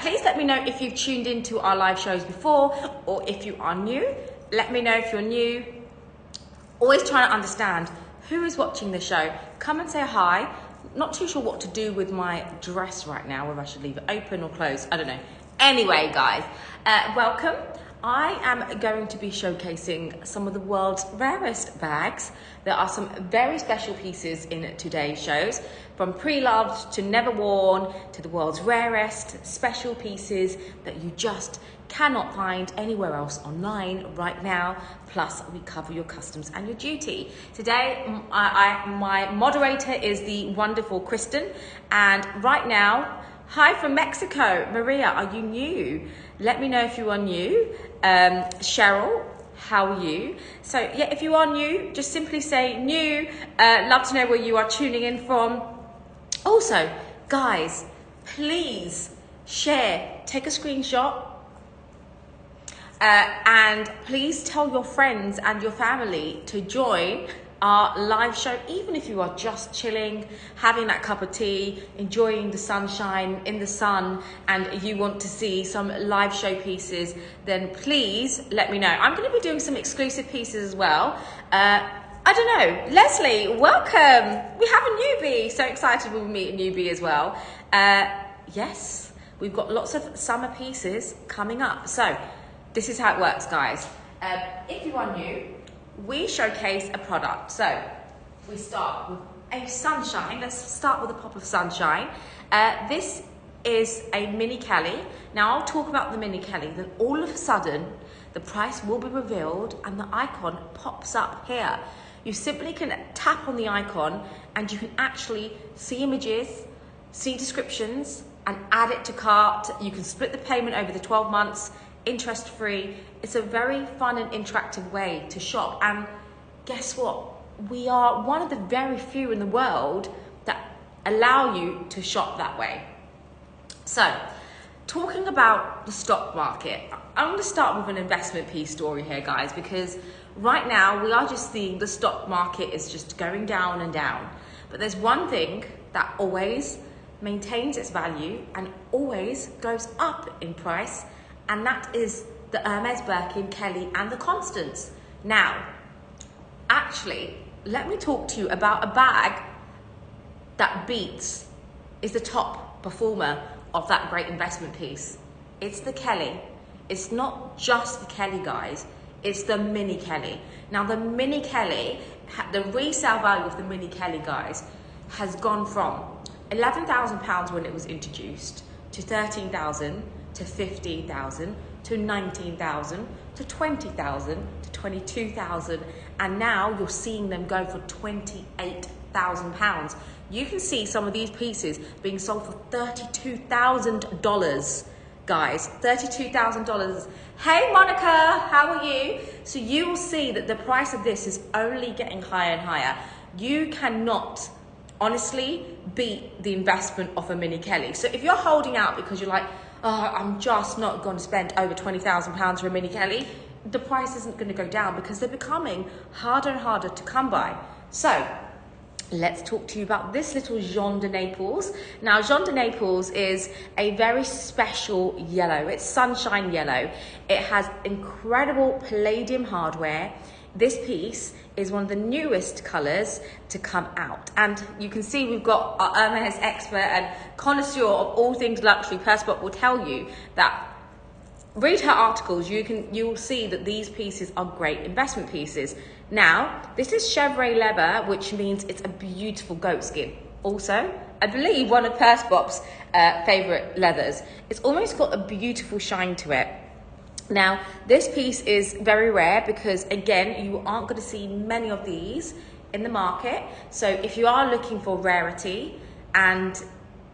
Please let me know if you've tuned into our live shows before, or if you are new. Let me know if you're new. Always trying to understand who is watching the show. Come and say hi. Not too sure what to do with my dress right now, whether I should leave it open or closed. I don't know. Anyway, guys, welcome. I am going to be showcasing some of the world's rarest bags. There are some very special pieces in today's shows, from pre-loved to never worn to the world's rarest special pieces that you just cannot find anywhere else online right now. Plus, we cover your customs and your duty. Today, my moderator is the wonderful Kristen, and right now, hi from Mexico. Maria, are you new? Let me know if you are new. Cheryl, how are you? So yeah, if you are new, just simply say new. Love to know where you are tuning in from. Also, guys, please share, take a screenshot, and please tell your friends and your family to join our live show, even if you are just chilling, having that cup of tea, enjoying the sunshine in the sun, and you want to see some live show pieces, then please let me know. I'm going to be doing some exclusive pieces as well. I don't know, Leslie, welcome. We have a newbie. So excited we'll meet a newbie as well. Yes, we've got lots of summer pieces coming up. So this is how it works, guys. If you are new, we showcase a product. So we start with a sunshine. Let's start with a pop of sunshine. This is a mini Kelly. Now I'll talk about the mini Kelly, then all of a sudden the price will be revealed and the icon pops up here. You simply can tap on the icon and you can actually see images, see descriptions, and add it to cart. You can split the payment over the 12 months, interest-free. It's a very fun and interactive way to shop. And guess what? We are one of the very few in the world that allow you to shop that way. So, talking about the stock market, I'm going to start with an investment piece story here, guys, because right now we are just seeing the stock market is just going down and down. But there's one thing that always maintains its value and always goes up in price, and that is the Hermes, Birkin, Kelly, and the Constance. Now, actually, let me talk to you about a bag that is the top performer of that great investment piece. It's the Kelly. It's not just the Kelly, guys. It's the mini Kelly. Now, the mini Kelly, the resale value of the mini Kelly, guys, has gone from £11,000 when it was introduced to £13,000 to £15,000 to £19,000 to £20,000 to £22,000, and now you're seeing them go for £28,000. You can see some of these pieces being sold for $32,000, guys. $32,000. Hey Monica, how are you? So you will see that the price of this is only getting higher and higher. You cannot honestly beat the investment of a mini Kelly. So if you're holding out because you're like, oh, I'm just not going to spend over £20,000 for a mini Kelly, the price isn't going to go down because they're becoming harder and harder to come by. So let's talk to you about this little Jean de Naples. Now, Jean de Naples is a very special yellow. It's sunshine yellow. It has incredible palladium hardware. This piece is one of the newest colours to come out. And you can see we've got our Hermes expert and connoisseur of all things luxury, Perspot, will tell you that read her articles, you will see that these pieces are great investment pieces. Now, this is chevre leather, which means it's a beautiful goat skin. Also, I believe one of Perspot's favourite leathers. It's almost got a beautiful shine to it. Now, this piece is very rare because, again, you aren't going to see many of these in the market. So if you are looking for rarity and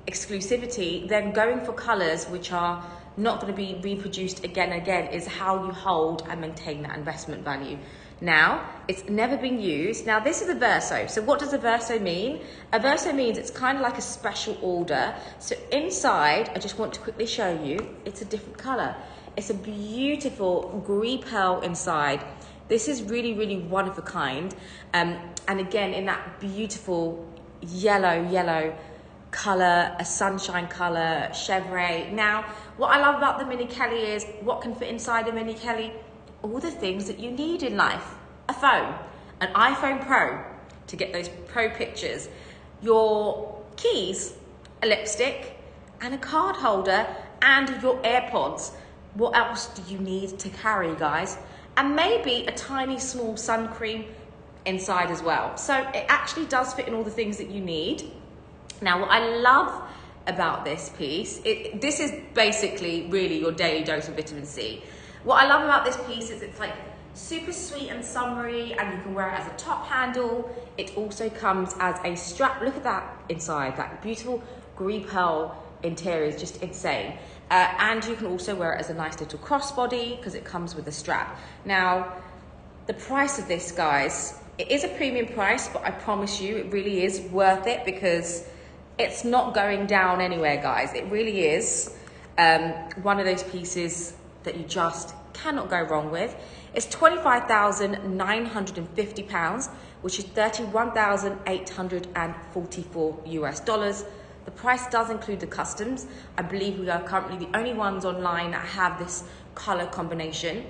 exclusivity, then going for colours which are not going to be reproduced again and again is how you hold and maintain that investment value. Now, it's never been used. Now, this is a verso. So what does a verso mean? A verso means it's kind of like a special order. So inside, I just want to quickly show you, it's a different colour. It's a beautiful gris pearl inside. This is really, really one of a kind. And again, in that beautiful yellow color, a sunshine color, chevrolet. Now, what I love about the Mini Kelly is what can fit inside a Mini Kelly? All the things that you need in life. A phone, an iPhone Pro to get those pro pictures, your keys, a lipstick, and a card holder, and your AirPods. What else do you need to carry, guys? And maybe a tiny small sun cream inside as well. So it actually does fit in all the things that you need. Now, what I love about this piece, this is basically really your daily dose of vitamin C. What I love about this piece is it's like super sweet and summery, and you can wear it as a top handle. It also comes as a strap. Look at that inside, that beautiful gris pearl interior is just insane. And you can also wear it as a nice little crossbody because it comes with a strap. Now, the price of this, guys, it is a premium price, but I promise you it really is worth it because it's not going down anywhere, guys. It really is one of those pieces that you just cannot go wrong with. It's £25,950, which is $31,844 US dollars. The price does include the customs. I believe we are currently the only ones online that have this color combination.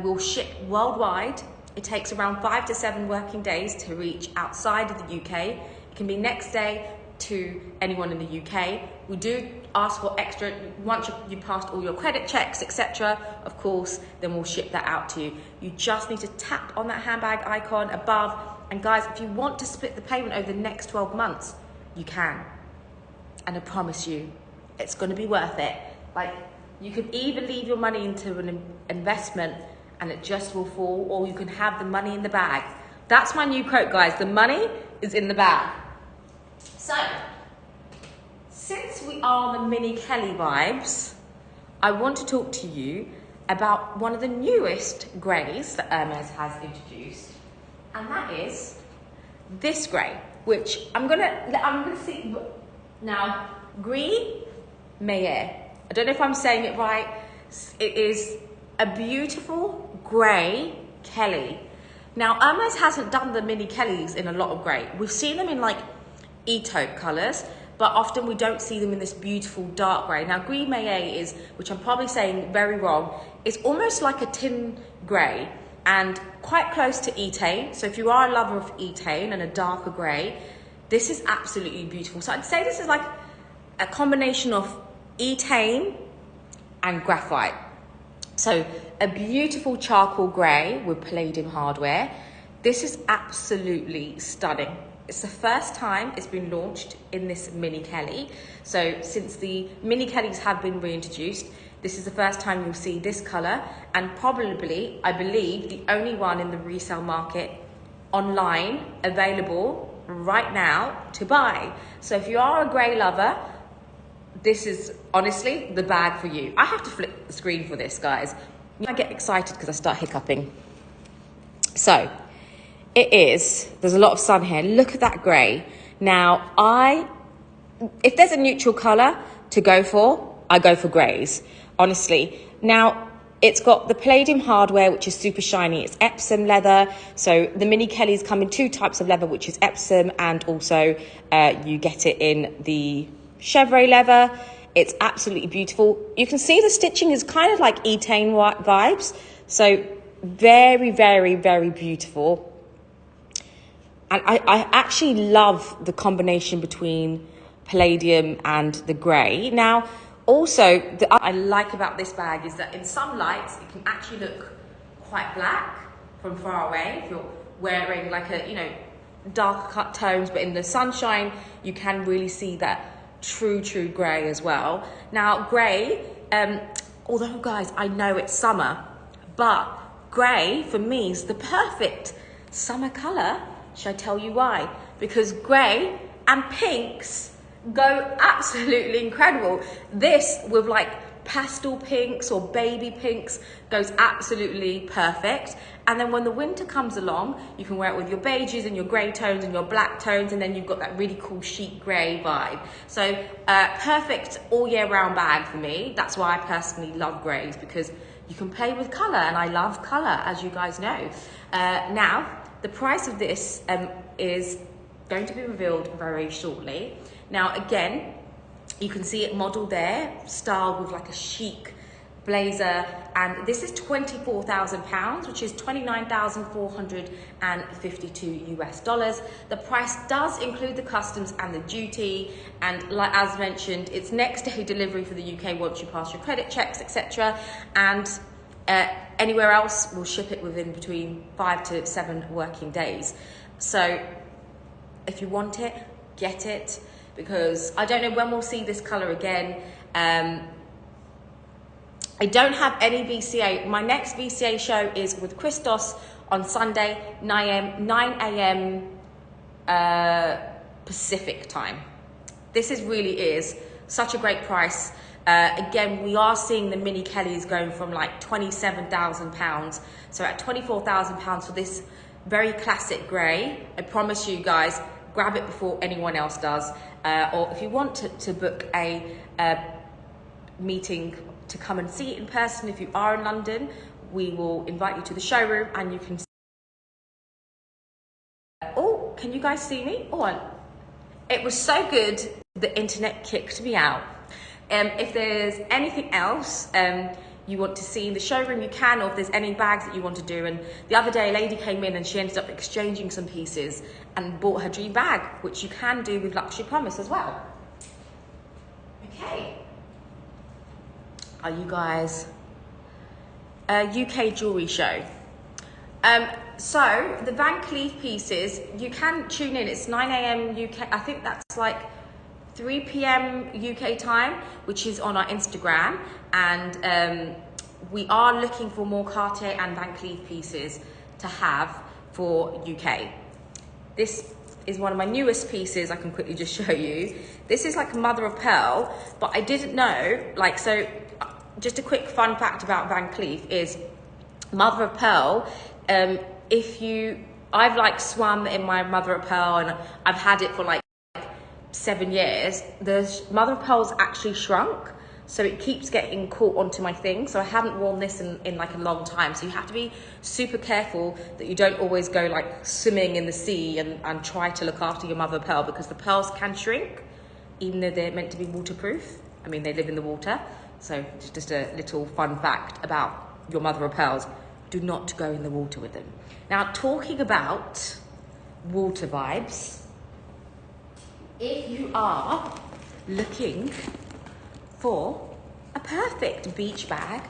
We'll ship worldwide. It takes around 5 to 7 working days to reach outside of the UK. It can be next day to anyone in the UK. We do ask for extra, once you passed all your credit checks, etc., of course, then we'll ship that out to you. You just need to tap on that handbag icon above. And guys, if you want to split the payment over the next 12 months, you can. And I promise you, it's going to be worth it. Like, you can either leave your money into an investment and it just will fall, or you can have the money in the bag. That's my new quote, guys. The money is in the bag. So, since we are on the Mini Kelly vibes, I want to talk to you about one of the newest greys that Hermes has introduced, and that is this grey, which I'm gonna see now. Gris Meyer. I don't know if I'm saying it right. It is a beautiful grey Kelly. Now, Hermes hasn't done the Mini Kellys in a lot of grey. We've seen them in like taupe colours, but often we don't see them in this beautiful dark grey. Now, Gris Meyer is, which I'm probably saying very wrong, is almost like a tin grey and quite close to Etain. So if you are a lover of Etain and a darker grey, this is absolutely beautiful. So I'd say this is like a combination of Etain and graphite. So a beautiful charcoal grey with palladium hardware. This is absolutely stunning. It's the first time it's been launched in this Mini Kelly. So since the Mini Kellys have been reintroduced, this is the first time you'll see this colour, and probably, I believe, the only one in the resale market online available right now to buy. So if you are a grey lover, this is honestly the bag for you. I have to flip the screen for this, guys. I get excited because I start hiccuping. So it is, there's a lot of sun here. Look at that grey. Now, if there's a neutral colour to go for, I go for greys, honestly. Now, it's got the palladium hardware, which is super shiny. It's Epsom leather. So the Mini Kellys come in 2 types of leather, which is Epsom, and also you get it in the chevrolet leather. It's absolutely beautiful. You can see the stitching is kind of like Etain vibes. So very, very, very beautiful. And I actually love the combination between palladium and the grey. Now, also, what I like about this bag is that in some lights, it can actually look quite black from far away. If you're wearing like a, darker cut tones, but in the sunshine, you can really see that true grey as well. Now, grey, although guys, I know it's summer, but grey for me is the perfect summer colour. Should I tell you why? Because grey and pinks go absolutely incredible. This with like pastel pinks or baby pinks goes absolutely perfect. And then when the winter comes along, you can wear it with your beiges and your grey tones and your black tones, and then you've got that really cool chic grey vibe. So perfect all year round bag for me. That's why I personally love greys, because you can play with colour, and I love colour, as you guys know. Now, the price of this is going to be revealed very shortly. Now, again, you can see it modeled there, styled with like a chic blazer, and this is £24,000, which is 29,452 US dollars. The price does include the customs and the duty, and like as mentioned, it's next day delivery for the UK once you pass your credit checks, etc. And anywhere else we'll ship it within between 5 to 7 working days. So if you want it, get it, because I don't know when we'll see this color again. I don't have any VCA. My next VCA show is with Christos on Sunday, 9 a.m. Pacific time. This really is such a great price. Again, we are seeing the mini Kellys going from like £27,000. So at £24,000 for this very classic grey, I promise you guys, grab it before anyone else does. Or if you want to book a meeting to come and see it in person, if you are in London, we will invite you to the showroom and you can. Oh, can you guys see me? Oh, it was so good, the internet kicked me out. If there's anything else you want to see in the showroom, you can, or if there's any bags that you want to do. And the other day, a lady came in and she ended up exchanging some pieces and bought her dream bag, which you can do with Luxury Promise as well. Okay. Are you guys UK jewelry show? So the Van Cleef pieces, you can tune in. It's 9 a.m. UK. I think that's like 3 p.m. UK time, which is on our Instagram. And we are looking for more Cartier and Van Cleef pieces to have for UK. This is one of my newest pieces. I can quickly just show you. This is like mother of pearl, but I didn't know, like, so just a quick fun fact about Van Cleef is mother of pearl. I've like swum in my mother of pearl and I've had it for like 7 years. The mother of pearl's actually shrunk, so it keeps getting caught onto my thing. So I haven't worn this in like a long time. So you have to be super careful that you don't always go like swimming in the sea and try to look after your mother of pearl, because the pearls can shrink, even though they're meant to be waterproof. I mean, they live in the water. So just a little fun fact about your mother of pearls. Do not go in the water with them. Now, talking about water vibes, if you are looking for a perfect beach bag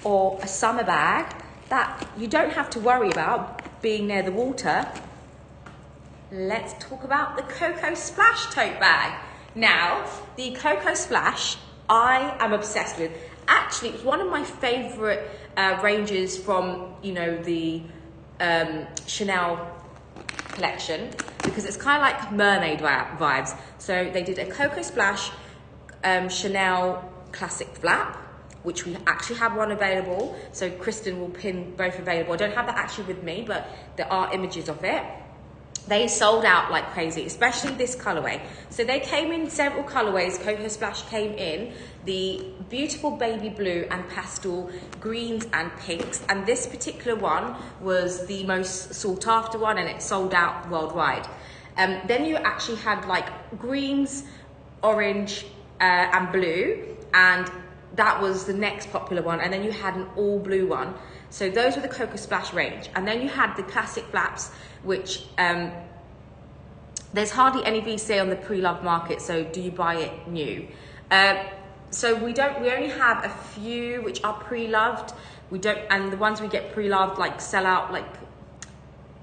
or a summer bag that you don't have to worry about being near the water, let's talk about the Coco Splash tote bag. Now, the Coco Splash, I am obsessed with. Actually, it's one of my favorite ranges from, you know, the Chanel collection, because it's kind of like mermaid vibes. So they did a Coco Splash Chanel classic flap, which we actually have one available. So Kristen will pin both available. I don't have that actually with me, but there are images of it. They sold out like crazy, especially this colorway. So they came in several colorways. Coco Splash came in the beautiful baby blue and pastel greens and pinks. And this particular one was the most sought after one, and it sold out worldwide. Then you actually had like greens, orange and blue, and that was the next popular one. And then you had an all blue one. So those were the Coco Splash range. And then you had the classic flaps, which there's hardly any VCA on the pre-loved market, so do you buy it new? So we only have a few which are pre-loved. And the ones we get pre-loved like sell out, like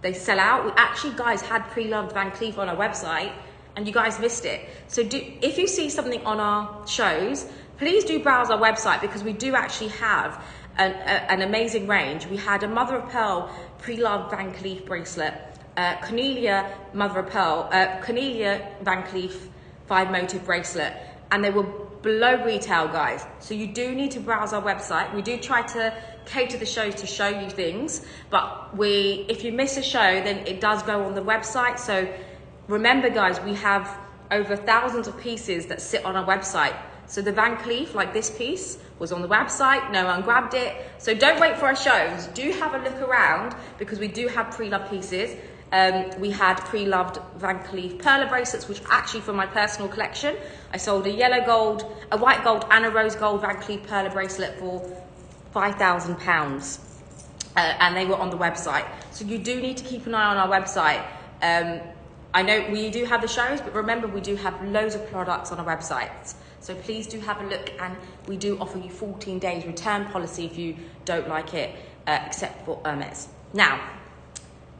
they sell out. We actually, guys, had pre-loved Van Cleef on our website and you guys missed it. So if you see something on our shows, please do browse our website, because we do actually have an amazing range. We had a mother of pearl pre-loved Van Cleef bracelet, Cornelia mother of pearl, Cornelia Van Cleef 5 motive bracelet, and they were below retail, guys. So you do need to browse our website. We do try to cater the shows to show you things, but if you miss a show, then it does go on the website. So remember, guys, we have over thousands of pieces that sit on our website. So the Van Cleef, like this piece, was on the website, no one grabbed it. So don't wait for our shows. Do have a look around, because we do have pre-loved pieces. we had pre-loved Van Cleef Perla bracelets, which actually from my personal collection. I sold a yellow gold, a white gold and a rose gold Van Cleef Perla bracelet for £5,000. And they were on the website. So you do need to keep an eye on our website. I know we do have the shows, but remember we do have loads of products on our website. So please do have a look, and we do offer you 14 days return policy if you don't like it, except for Hermes. Now,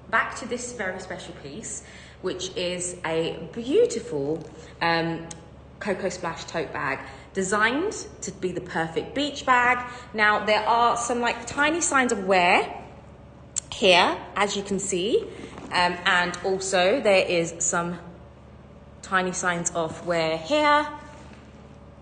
back to this very special piece, which is a beautiful Coco Splash tote bag, designed to be the perfect beach bag. Now, there are some like tiny signs of wear here, as you can see, and also there is some tiny signs of wear here.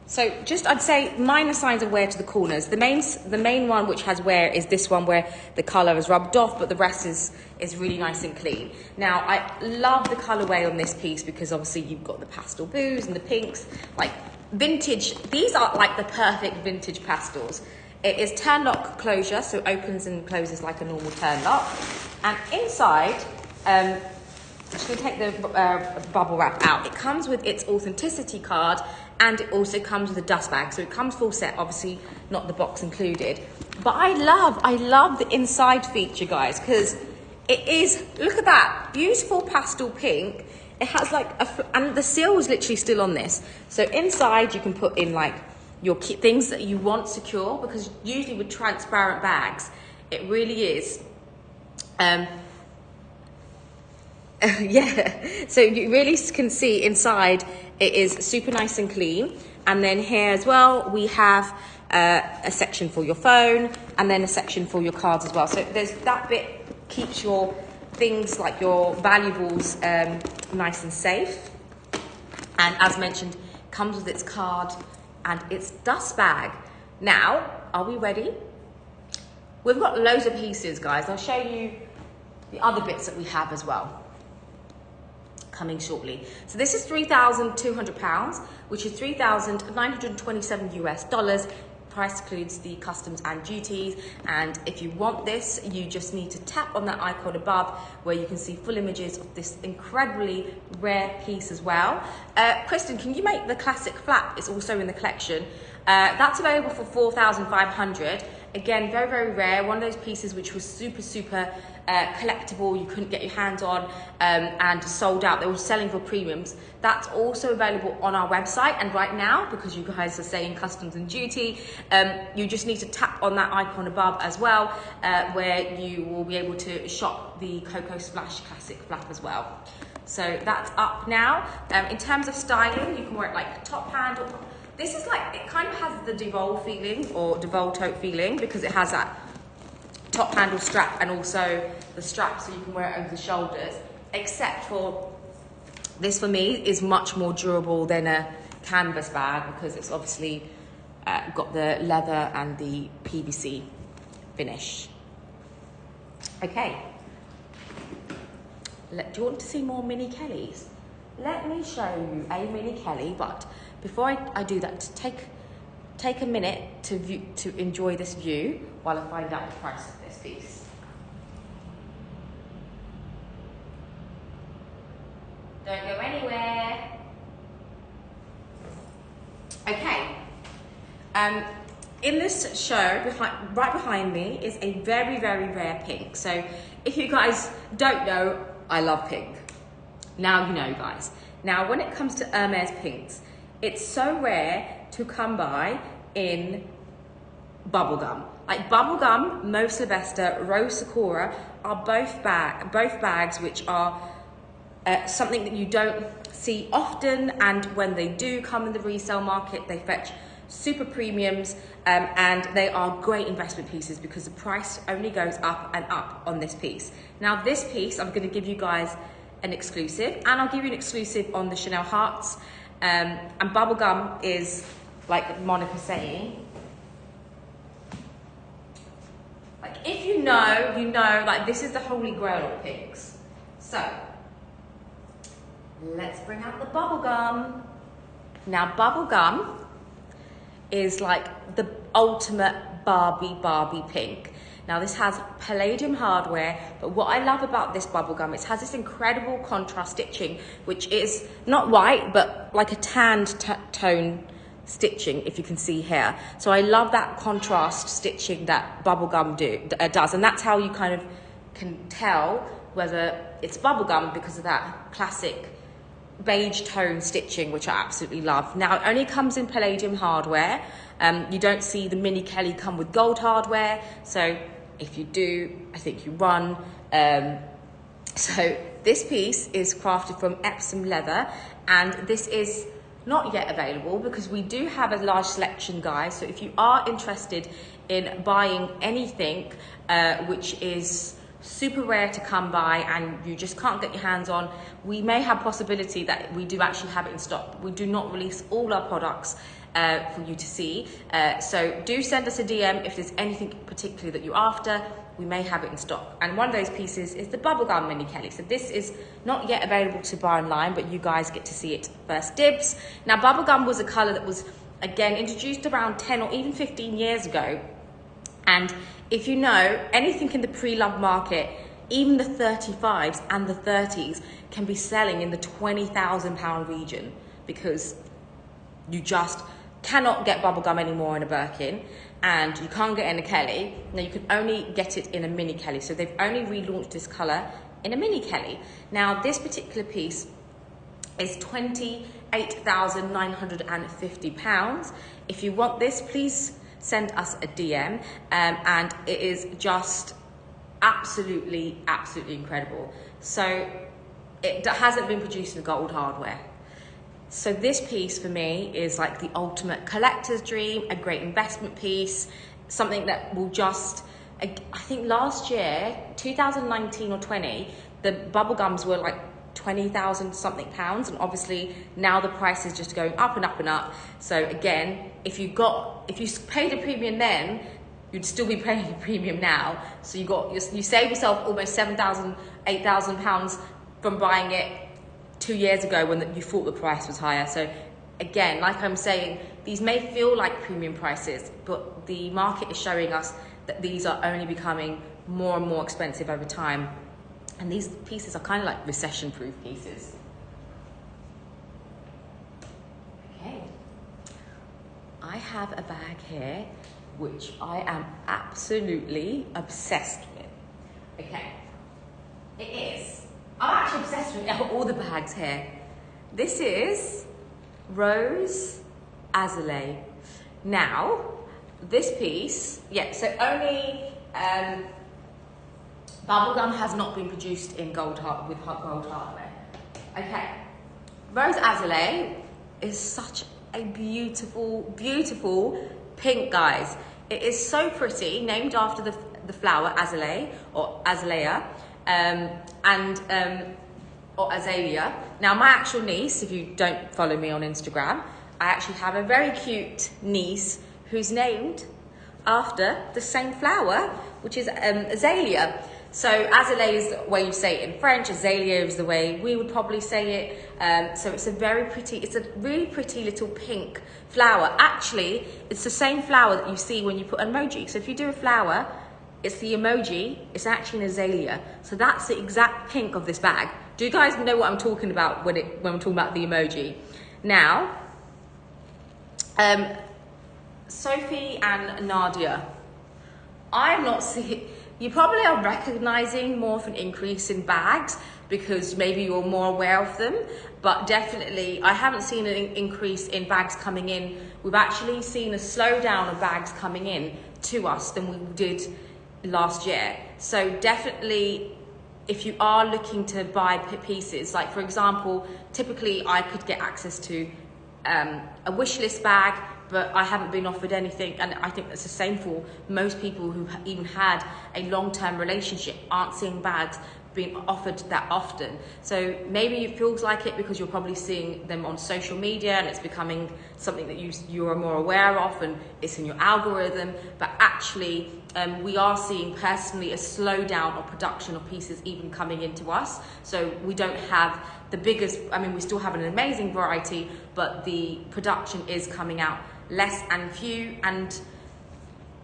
So just, I'd say minor signs of wear to the corners. The main one which has wear is this one where the color is rubbed off, but the rest is really nice and clean. Now, I love the colorway on this piece because obviously you've got the pastel blues and the pinks, like vintage. These are like the perfect vintage pastels. It is turn lock closure, so it opens and closes like a normal turn lock. And inside, I'm just gonna take the bubble wrap out. It comes with its authenticity card, and it also comes with a dust bag. So it comes full set, obviously not the box included. But I love the inside feature, guys, because it is, look at that, beautiful pastel pink. It has like and the seal is literally still on this. So inside you can put in like your things that you want secure, because usually with transparent bags, it really is, yeah, so you really can see inside it is super nice and clean. And then here as well we have a section for your phone, and then a section for your cards as well. So there's that bit, keeps your things like your valuables nice and safe. And as mentioned, comes with its card and its dust bag. Now, are we ready? We've got loads of pieces, guys. I'll show you the other bits that we have as well, coming shortly. So this is £3,200, which is 3,927 US dollars. Price includes the customs and duties. And if you want this, you just need to tap on that icon above where you can see full images of this incredibly rare piece as well. Kristen, can you make the classic flap? It's also in the collection. That's available for 4,500. Again, very, very rare. One of those pieces which was super, super collectible. You couldn't get your hands on and sold out. They were selling for premiums. That's also available on our website. And right now, because you guys are saying customs and duty, you just need to tap on that icon above as well, where you will be able to shop the Coco Splash Classic Flap as well. So that's up now. In terms of styling, you can wear it like top handle. This is like, it kind of has the Devol feeling, or Devol tote feeling, because it has that top handle strap and also the strap so you can wear it over the shoulders, except for this, for me, is much more durable than a canvas bag, because it's obviously got the leather and the PVC finish. Okay. Do you want to see more mini Kellys? Let me show you a mini Kelly, but before I do that, take a minute to enjoy this view while I find out the price of this piece. Don't go anywhere. Okay. In this show, right behind me is a very, very rare pink. So if you guys don't know, I love pink. Now you know, guys. Now, when it comes to Hermes pinks, it's so rare to come by in bubblegum. Like bubblegum, Mauve Sylvester, Rose Sakura are both bags which are something that you don't see often, and when they do come in the resale market, they fetch super premiums, and they are great investment pieces because the price only goes up and up on this piece. Now this piece, I'm going to give you guys an exclusive, and I'll give you an exclusive on the Chanel Hearts, and bubblegum is, like Monica's saying, like if you know, like this is the holy grail of pinks. So let's bring out the bubblegum. Now bubblegum is like the ultimate Barbie pink. Now this has palladium hardware, but what I love about this bubblegum, it has this incredible contrast stitching, which is not white, but like a tanned tone stitching, if you can see here. So I love that contrast stitching that bubblegum does, and that's how you kind of can tell whether it's bubblegum, because of that classic beige tone stitching, which I absolutely love. Now it only comes in palladium hardware. You don't see the mini Kelly come with gold hardware, so if you do, I think you run. So this piece is crafted from Epsom leather, and this is not yet available because we do have a large selection, guys. So if you are interested in buying anything which is super rare to come by and you just can't get your hands on, we may have possibility that we do actually have it in stock. We do not release all our products for you to see, so do send us a DM if there's anything particularly that you're after. We may have it in stock, and one of those pieces is the bubblegum mini Kelly. So this is not yet available to buy online, but you guys get to see it first dibs. Now bubblegum was a color that was again introduced around 10 or even 15 years ago, and if you know anything in the pre-love market, even the 35s and the 30s can be selling in the £20,000 region, because you just cannot get bubblegum anymore in a Birkin, and you can't get it in a Kelly. Now you can only get it in a mini Kelly. So they've only relaunched this color in a mini Kelly. Now this particular piece is £28,950. If you want this, please send us a DM, and it is just absolutely incredible. So it hasn't been produced in gold hardware. So this piece for me is like the ultimate collector's dream, a great investment piece, something that will just, I think last year, 2019 or 20, the bubblegums were like 20,000 something pounds, and obviously now the price is just going up and up and up. So again, if you paid a premium then, you'd still be paying a premium now. So you save yourself almost 7,000, 8,000 pounds from buying it 2 years ago when you thought the price was higher. So again, like I'm saying, these may feel like premium prices, but the market is showing us that these are only becoming more and more expensive over time. And these pieces are kind of like recession-proof pieces. Okay, I have a bag here which I am absolutely obsessed with. Okay, it is. I'm actually obsessed with all the bags here. This is Rose Azalea. Now, this piece, yeah, so only bubblegum has not been produced in gold hardware. Okay, Rose Azalea is such a beautiful, beautiful pink, guys. It is so pretty, named after the flower azalea or azalea, or azalea. Now my actual niece, if you don't follow me on Instagram, I actually have a very cute niece who's named after the same flower, which is azalea. So azalea is the way you say it in French, azalea is the way we would probably say it. So it's a really pretty little pink flower. Actually, it's the same flower that you see when you put an emoji. So if you do a flower, it's the emoji, it's actually an azalea. So that's the exact pink of this bag. Do you guys know what I'm talking about when I'm talking about the emoji? Now, Sophie and Nadia, I'm not seeing, you probably are recognizing more of an increase in bags because maybe you're more aware of them, but definitely I haven't seen an increase in bags coming in. We've actually seen a slowdown of bags coming in to us than we did last year. So definitely, if you are looking to buy pieces, like for example, typically I could get access to a wish list bag, but I haven't been offered anything, and I think that's the same for most people who even had a long-term relationship aren't seeing bags being offered that often. So maybe it feels like it because you're probably seeing them on social media and it's becoming something that you are more aware of and it's in your algorithm, but actually we are seeing personally a slowdown of production of pieces even coming into us. So we don't have the biggest, I mean we still have an amazing variety, but the production is coming out less and few, and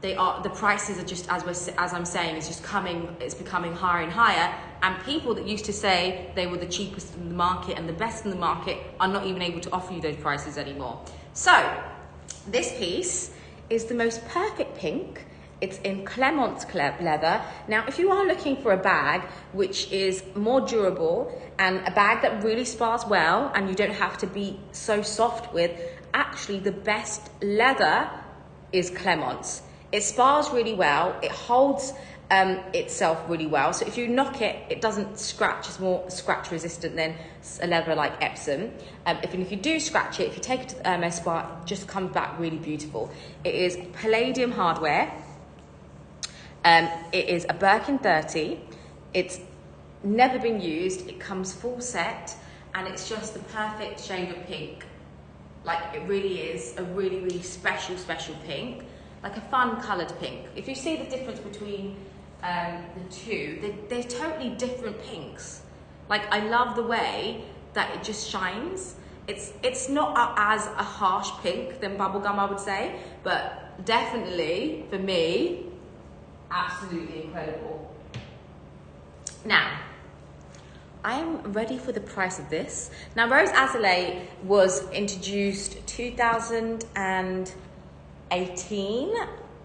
the prices are just, as I'm saying, it's becoming higher and higher, and people that used to say they were the cheapest in the market and the best in the market are not even able to offer you those prices anymore. So this piece is the most perfect pink. It's in Clermont leather. Now, if you are looking for a bag which is more durable and a bag that really spars well and you don't have to be so soft with, actually the best leather is Clermont's. It spars really well, it holds itself really well. So if you knock it, it doesn't scratch, it's more scratch resistant than a leather like Epsom. If you do scratch it, if you take it to the Hermes spa, it just comes back really beautiful. It is palladium hardware. It is a Birkin 30. It's never been used. It comes full set, and it's just the perfect shade of pink. Like, it really is a really, really special pink. Like a fun coloured pink. If you see the difference between the two, they're totally different pinks. Like, I love the way that it just shines. It's not as a harsh pink than bubblegum, I would say, but definitely for me, absolutely incredible. Now, I am ready for the price of this. Now, Rose Azalea was introduced 2018,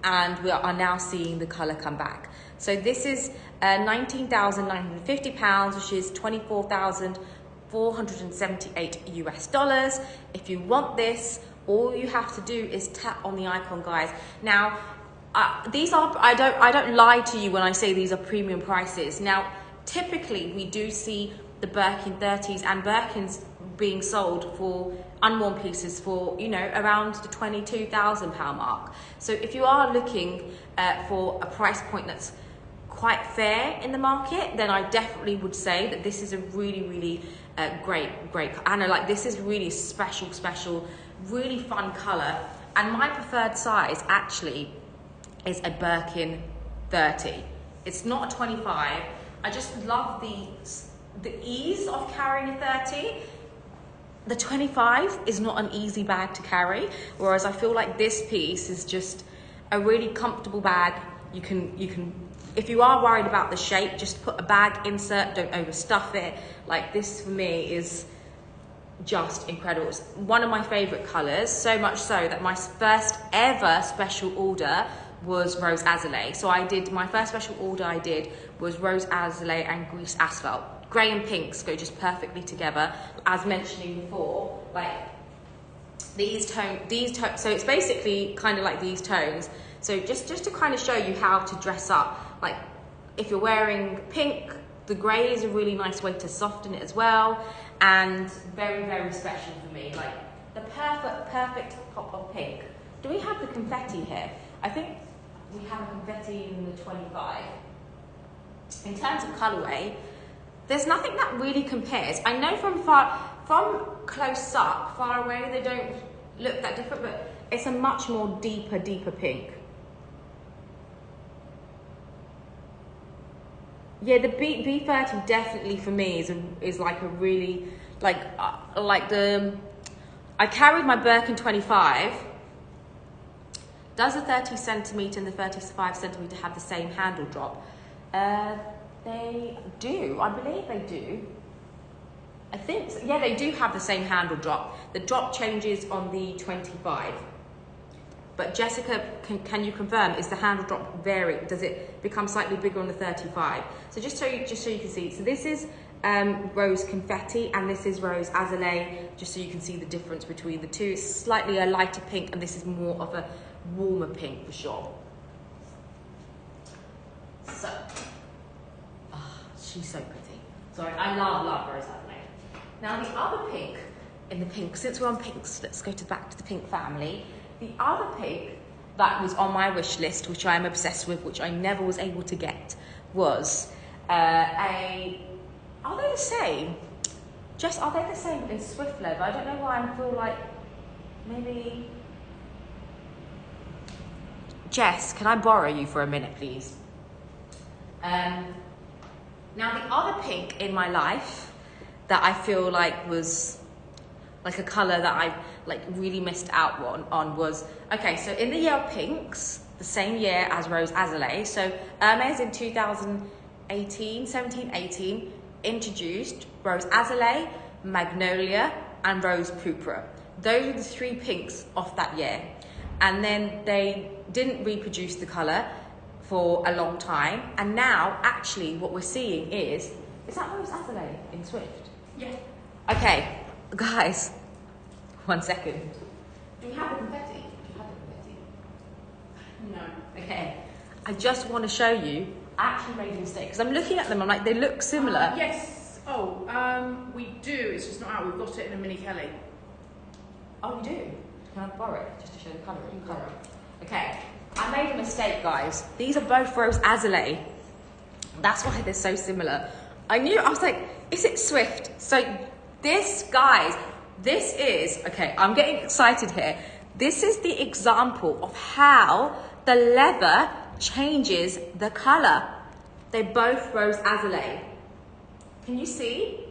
and we are now seeing the colour come back. So this is £19,950, which is $24,478 US. If you want this, all you have to do is tap on the icon, guys. Now, these are, I don't lie to you when I say these are premium prices. Now, typically we do see the Birkin 30s and Birkins being sold for unworn pieces for, you know, around the £22,000 mark. So if you are looking for a price point that's quite fair in the market, then I definitely would say that this is a really, really great. I know, like, this is really special, really fun color. And my preferred size actually is a Birkin 30. It's not a 25. I just love the ease of carrying a 30. The 25 is not an easy bag to carry, whereas I feel like this piece is just a really comfortable bag. You can, if you are worried about the shape, just put a bag insert, don't overstuff it. Like, this for me is just incredible. It's one of my favorite colors, so much so that my first ever special order was Rose Azalea. So my first special order I did was Rose Azalea and Grease Asphalt. Grey and pinks go just perfectly together. As mentioning before, like these tones, so it's basically kind of like these tones. So just to kind of show you how to dress up, like if you're wearing pink, the grey is a really nice way to soften it as well, and very, very special for me. Like the perfect pop of pink. Do we have the confetti here? I think we have a confetti in the 25. In terms of colourway, there's nothing that really compares. I know from close up, far away, they don't look that different, but it's a much more deeper pink. Yeah, the B30 definitely for me is like a really, I carried my Birkin 25. Does the 30 centimetre and the 35 centimetre have the same handle drop? They do, I believe they do. I think, yeah, they do have the same handle drop. The drop changes on the 25. But Jessica, can you confirm, is the handle drop varying? Does it become slightly bigger on the 35? So just so you can see. So this is Rose Confetti and this is Rose Azalea, just so you can see the difference between the two. It's slightly a lighter pink and this is more of a warmer pink for sure. So, she's so pretty. Sorry, I love Rose Azalea. Now the other pink in the pink, since we're on pinks, let's go back to the pink family. The other pink that was on my wish list, which I am obsessed with, which I never was able to get, was are they the same? Are they the same in Swift leather? I don't know why I feel like maybe. Jess, can I borrow you for a minute, please? Now the other pink in my life that I feel like was like a colour that I like really missed out on was, okay, so in the Yale pinks, the same year as Rose Azalea. So Hermes in 2018, 17, 18 introduced Rose Azalea, Magnolia, and Rose Purpura. Those were the 3 pinks of that year. And then they didn't reproduce the colour for a long time. And now, actually, what we're seeing is that Rose Azalea in Swift? Yeah. Okay, guys, 1 second. Do we have the confetti? Do you have the confetti? No. Okay, I just want to show you, I actually made a mistake, because I'm looking at them, I'm like, they look similar. Yes. Oh, we do. It's just not out. We've got it in a mini Kelly. Oh, you do? Can I borrow it, just to show the colour? Okay, I made a mistake, guys. These are both Rose Azalea. That's why they're so similar. I was like, is it Swift? So this, guys, this is, okay, I'm getting excited here. This is the example of how the leather changes the colour. They're both Rose Azalea. Can you see?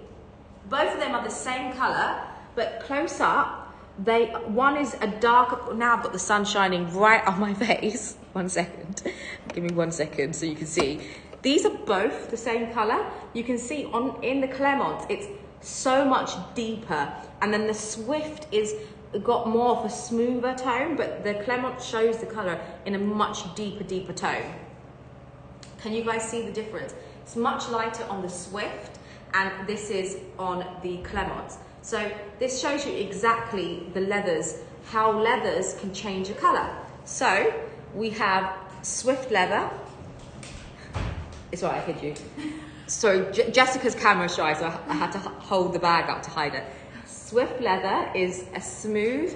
Both of them are the same colour, but close up, one is a darker, now I've got the sun shining right on my face. 1 second, give me 1 second so you can see. These are both the same colour. You can see in the Clermont, it's so much deeper. And then the Swift got more of a smoother tone, but the Clermont shows the colour in a much deeper tone. Can you guys see the difference? It's much lighter on the Swift, and this is on the Clermont. So this shows you exactly the leathers, how leathers can change a colour. So we have Swift leather. It's all right, I hid you. So Jessica's camera is shy, so I had to hold the bag up to hide it. Swift leather is a smooth,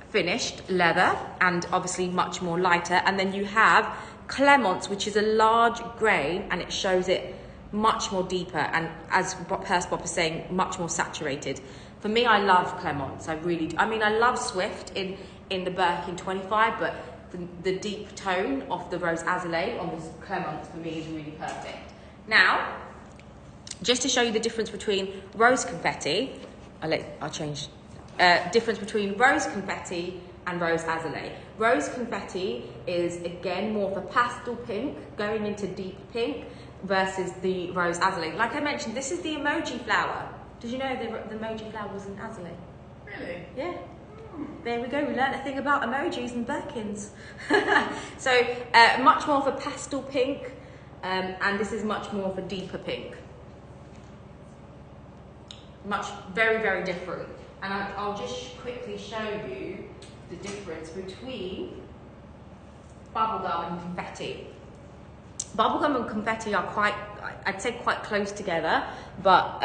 finished leather, and obviously much more lighter. And then you have Clermont, which is a large grain, and it shows it much more deeper, and as Hirst is saying, much more saturated. For me, I love Clermont. I love Swift in the Birkin 25, but the deep tone of the Rose Azalea on this Clermont for me is really perfect. Now, just to show you the difference between Rose Confetti, difference between Rose Confetti and Rose Azalea. Rose Confetti is again more of a pastel pink going into deep pink versus the Rose Azalea. Like I mentioned, this is the emoji flower. Did you know the emoji flower was an Azalea? Really? Yeah. There we go, we learned a thing about emojis and Birkins. So much more of a pastel pink, and this is much more of a deeper pink. Very different. And I'll just quickly show you the difference between bubblegum and confetti. Bubblegum and confetti are I'd say quite close together, but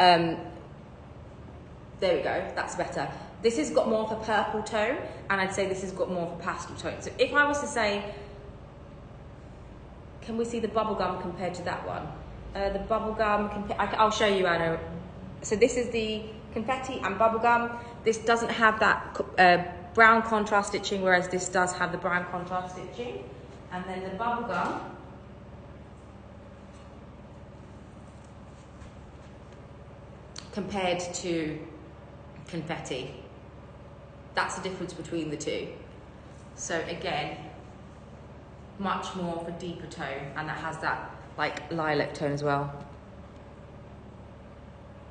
there we go, that's better. This has got more of a purple tone, and I'd say this has got more of a pastel tone. So if I was to say, can we see the bubblegum compared to that one? The bubblegum, I'll show you, Anna. So this is the confetti and bubblegum. This doesn't have that brown contrast stitching, whereas this does have the brown contrast stitching. And then the bubblegum, compared to confetti. That's the difference between the two. So again, much more of a deeper tone, and that has that like lilac tone as well.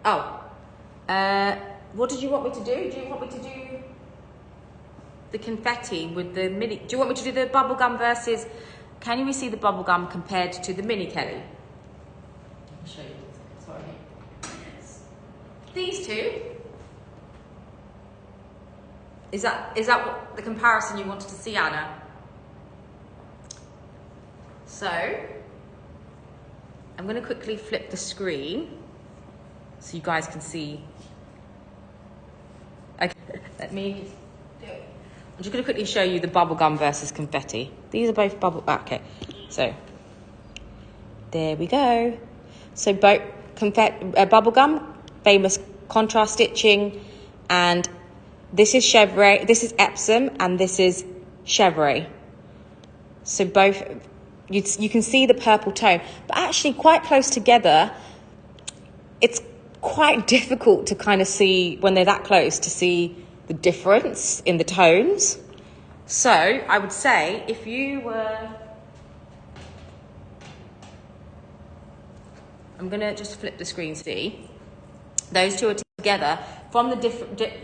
Oh, what did you want me to do? Do you want me to do the confetti with the mini? Do you want me to do the bubblegum versus, can you see the bubblegum compared to the mini Kelly? I'll show you. Sorry. These two. Is that what the comparison you wanted to see, Anna? So, I'm going to quickly flip the screen so you guys can see. Okay, let me do it. I'm just going to quickly show you the bubblegum versus confetti. These are both okay, so there we go. So both bubblegum, famous contrast stitching, and this is Chevrolet, this is Epsom, and this is Chevrolet. So both, you can see the purple tone, but actually quite close together. It's quite difficult to kind of see, when they're that close, to see the difference in the tones. So I would say if you were, I'm gonna just flip the screen, see? Those two are together. From the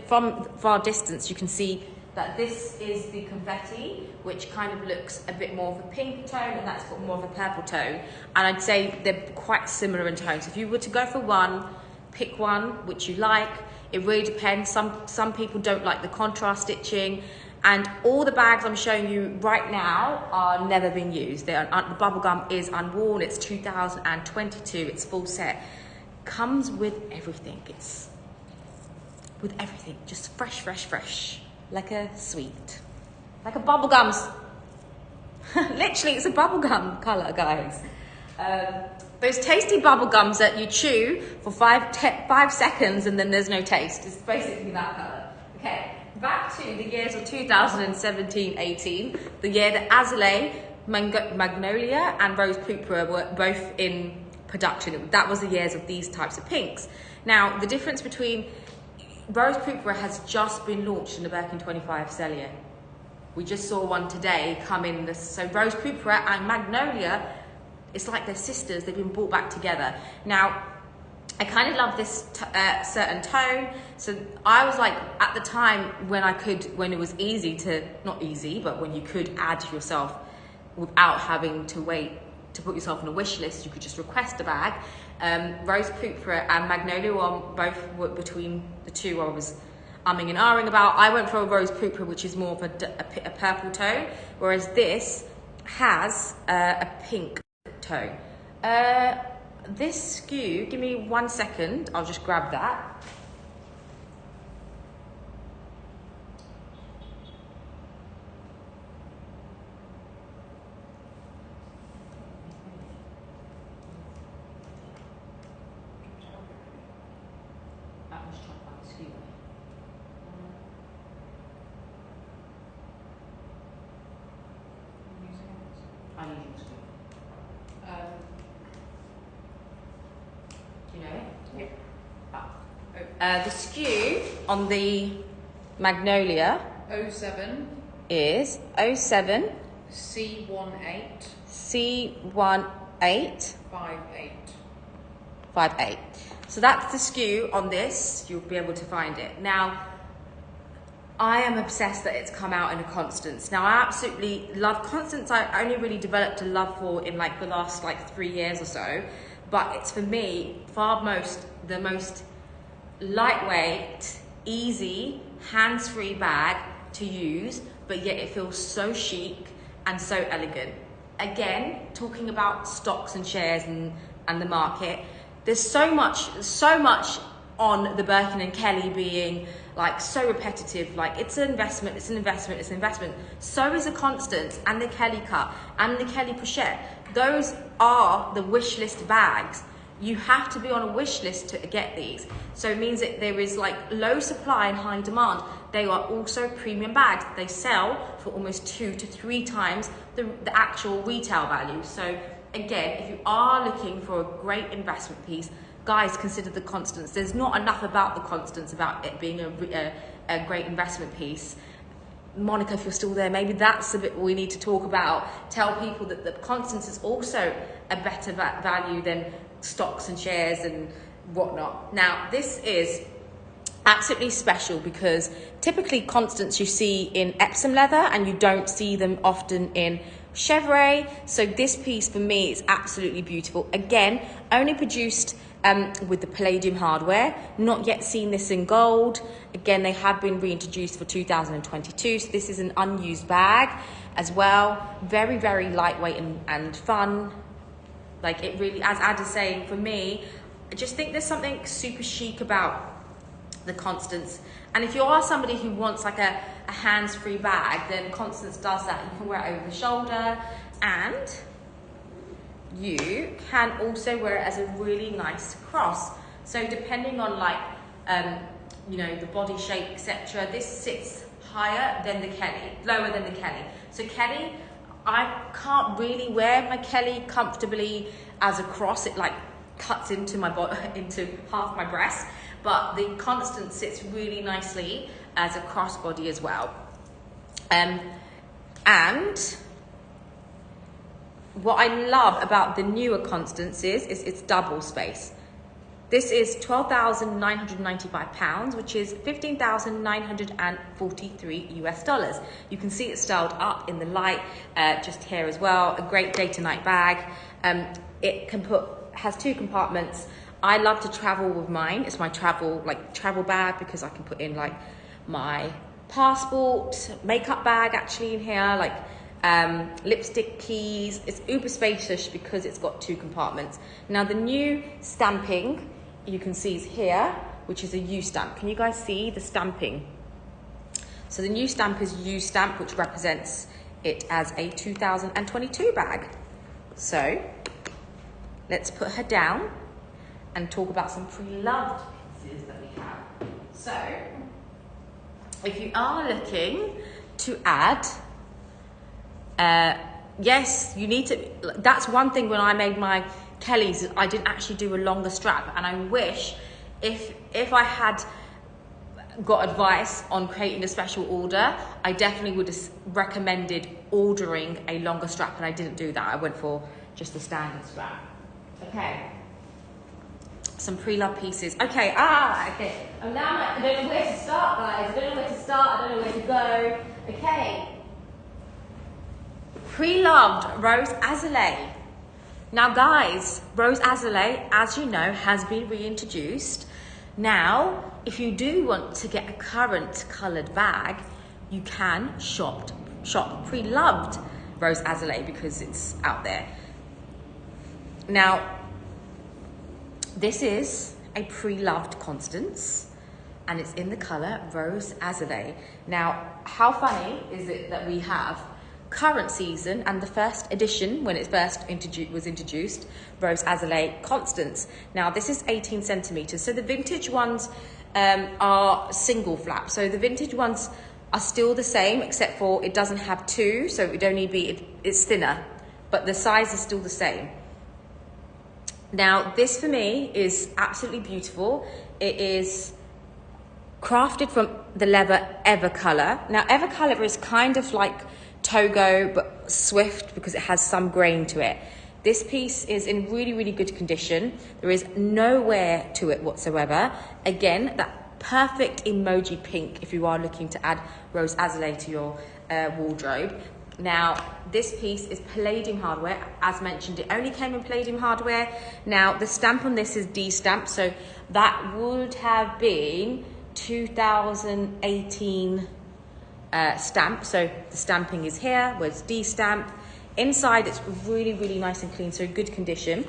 from far distance, you can see that this is the confetti, which kind of looks a bit more of a pink tone, and that's got more of a purple tone. And I'd say they're quite similar in tone. So if you were to go for one, pick one which you like. It really depends. Some people don't like the contrast stitching, and all the bags I'm showing you right now are never been used. The bubblegum is unworn. It's 2022. It's full set. Comes with everything. It's with everything, just fresh, fresh, fresh, like a sweet, like a bubblegum. Literally, it's a bubblegum color, guys. Those tasty bubblegums that you chew for 5 seconds and then there's no taste. It's basically that color. Okay, back to the years of 2017-18, the year that Azalea, Magnolia and Rose Purpura were both in production. That was the years of these types of pinks. Now, the difference between Rose Purpura has just been launched in the Birkin 25 Cellier. We just saw one today come in. So Rose Purpura and Magnolia, it's like they're sisters. They've been brought back together. Now, I kind of love this certain tone. So I was like, at the time when it was easy to, not easy, but when you could add yourself without having to wait to put yourself on a wish list, you could just request a bag. Rose Purpura and Magnolia were between the two I was umming and ahhing about. I went for a Rose Purpura, which is more of a purple tone, whereas this has a pink tone. This SKU, give me 1 second, I'll just grab that. The SKU on the Magnolia 07 is 07 C18 C18 58. So that's the SKU on this. You'll be able to find it. Now, I am obsessed that it's come out in a Constance. Now, I absolutely love Constance. I only really developed a love for in like the last 3 years or so. But it's for me the most lightweight, easy, hands-free bag to use, but yet it feels so chic and so elegant. Again, talking about stocks and shares and the market, there's so much on the Birkin and Kelly being so repetitive. It's an investment, it's an investment, it's an investment. So is the Constance and the Kelly cut and the Kelly pochette. Those are the wish list bags. You have to be on a wish list to get these. So it means that there is low supply and high demand. They are also premium bags. They sell for almost 2 to 3 times the actual retail value. So again, if you are looking for a great investment piece, guys, consider the Constance. There's not enough about the Constance about it being a great investment piece. Monica, if you're still there, maybe that's a bit we need to talk about. Tell people that the Constance is also a better value than stocks and shares and whatnot. Now, this is absolutely special because typically Constance you see in Epsom leather and you don't see them often in chevre. So this piece for me is absolutely beautiful. Again, only produced with the palladium hardware, not yet seen this in gold. Again, they have been reintroduced for 2022, so this is an unused bag as well. Very, very lightweight and fun. It really, as Ad is saying, for me, I just think there's something super chic about the Constance. And if you are somebody who wants a hands-free bag, then Constance does that. You can wear it over the shoulder, and you can also wear it as a really nice cross. So depending on the body shape, etc., this sits higher than the Kelly, lower than the Kelly. So Kelly, I can't really wear my Kelly comfortably as a cross. It cuts into my body, into half my breast. But the Constance sits really nicely as a crossbody as well. And what I love about the newer Constance is it's double space. This is £12,995, which is $15,943 US. You can see it styled up in the light just here as well. A great day to night bag. It has 2 compartments. I love to travel with mine. It's my travel bag because I can put in like my passport, makeup bag actually in here, like lipstick, keys. It's uber spacious because it's got 2 compartments. Now the new stamping you can see is here, which is a U stamp. Can you guys see the stamping? So the new stamp is U stamp, which represents it as a 2022 bag. So let's put her down and talk about some pre-loved pieces that we have. So if you are looking to add, yes, you need to, that's one thing when I made my Kelly's, I didn't actually do a longer strap, and I wish if I had got advice on creating a special order, I definitely would have recommended ordering a longer strap, and I didn't do that. I went for just the standard strap. Okay, some pre-loved pieces. Okay, okay. And now I don't know where to start, guys. I don't know where to start. I don't know where to go. Okay. Pre-loved Rose Azalea. Now guys, Rose Azalea, as you know, has been reintroduced. Now, if you do want to get a current coloured bag, you can shop pre-loved Rose Azalea because it's out there. Now, this is a pre-loved Constance, and it's in the colour Rose Azalea. Now, how funny is it that we have current season and the first edition when it first was introduced, Rose Azalea Constance. Now this is 18 centimeters. So the vintage ones are single flap. So the vintage ones are still the same, except for it doesn't have 2. So it would only be, it's thinner, but the size is still the same. Now this for me is absolutely beautiful. It is crafted from the leather Evercolor. Now Evercolor is kind of like Togo but swift because it has some grain to it. This piece is in really, really good condition. There is no wear to it whatsoever. Again, that perfect emoji pink if you are looking to add Rose Azalea to your wardrobe. Now, this piece is palladium hardware. As mentioned, it only came in palladium hardware. Now, the stamp on this is D stamp, so that would have been 2018 stamp. So the stamping is here, where it's D stamp. Inside, it's really, really nice and clean, so good condition.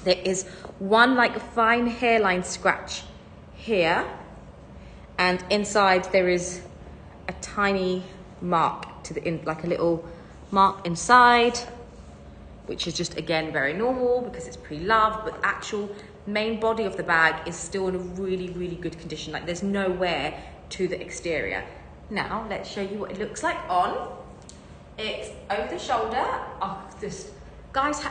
There is one like fine hairline scratch here, and inside there is a tiny mark to the like a little mark inside, which is just again very normal because it's pre-loved, but the actual main body of the bag is still in a really, really good condition. Like there's no wear to the exterior. Now let's show you what it looks like on. It's over the shoulder. Oh, this guys,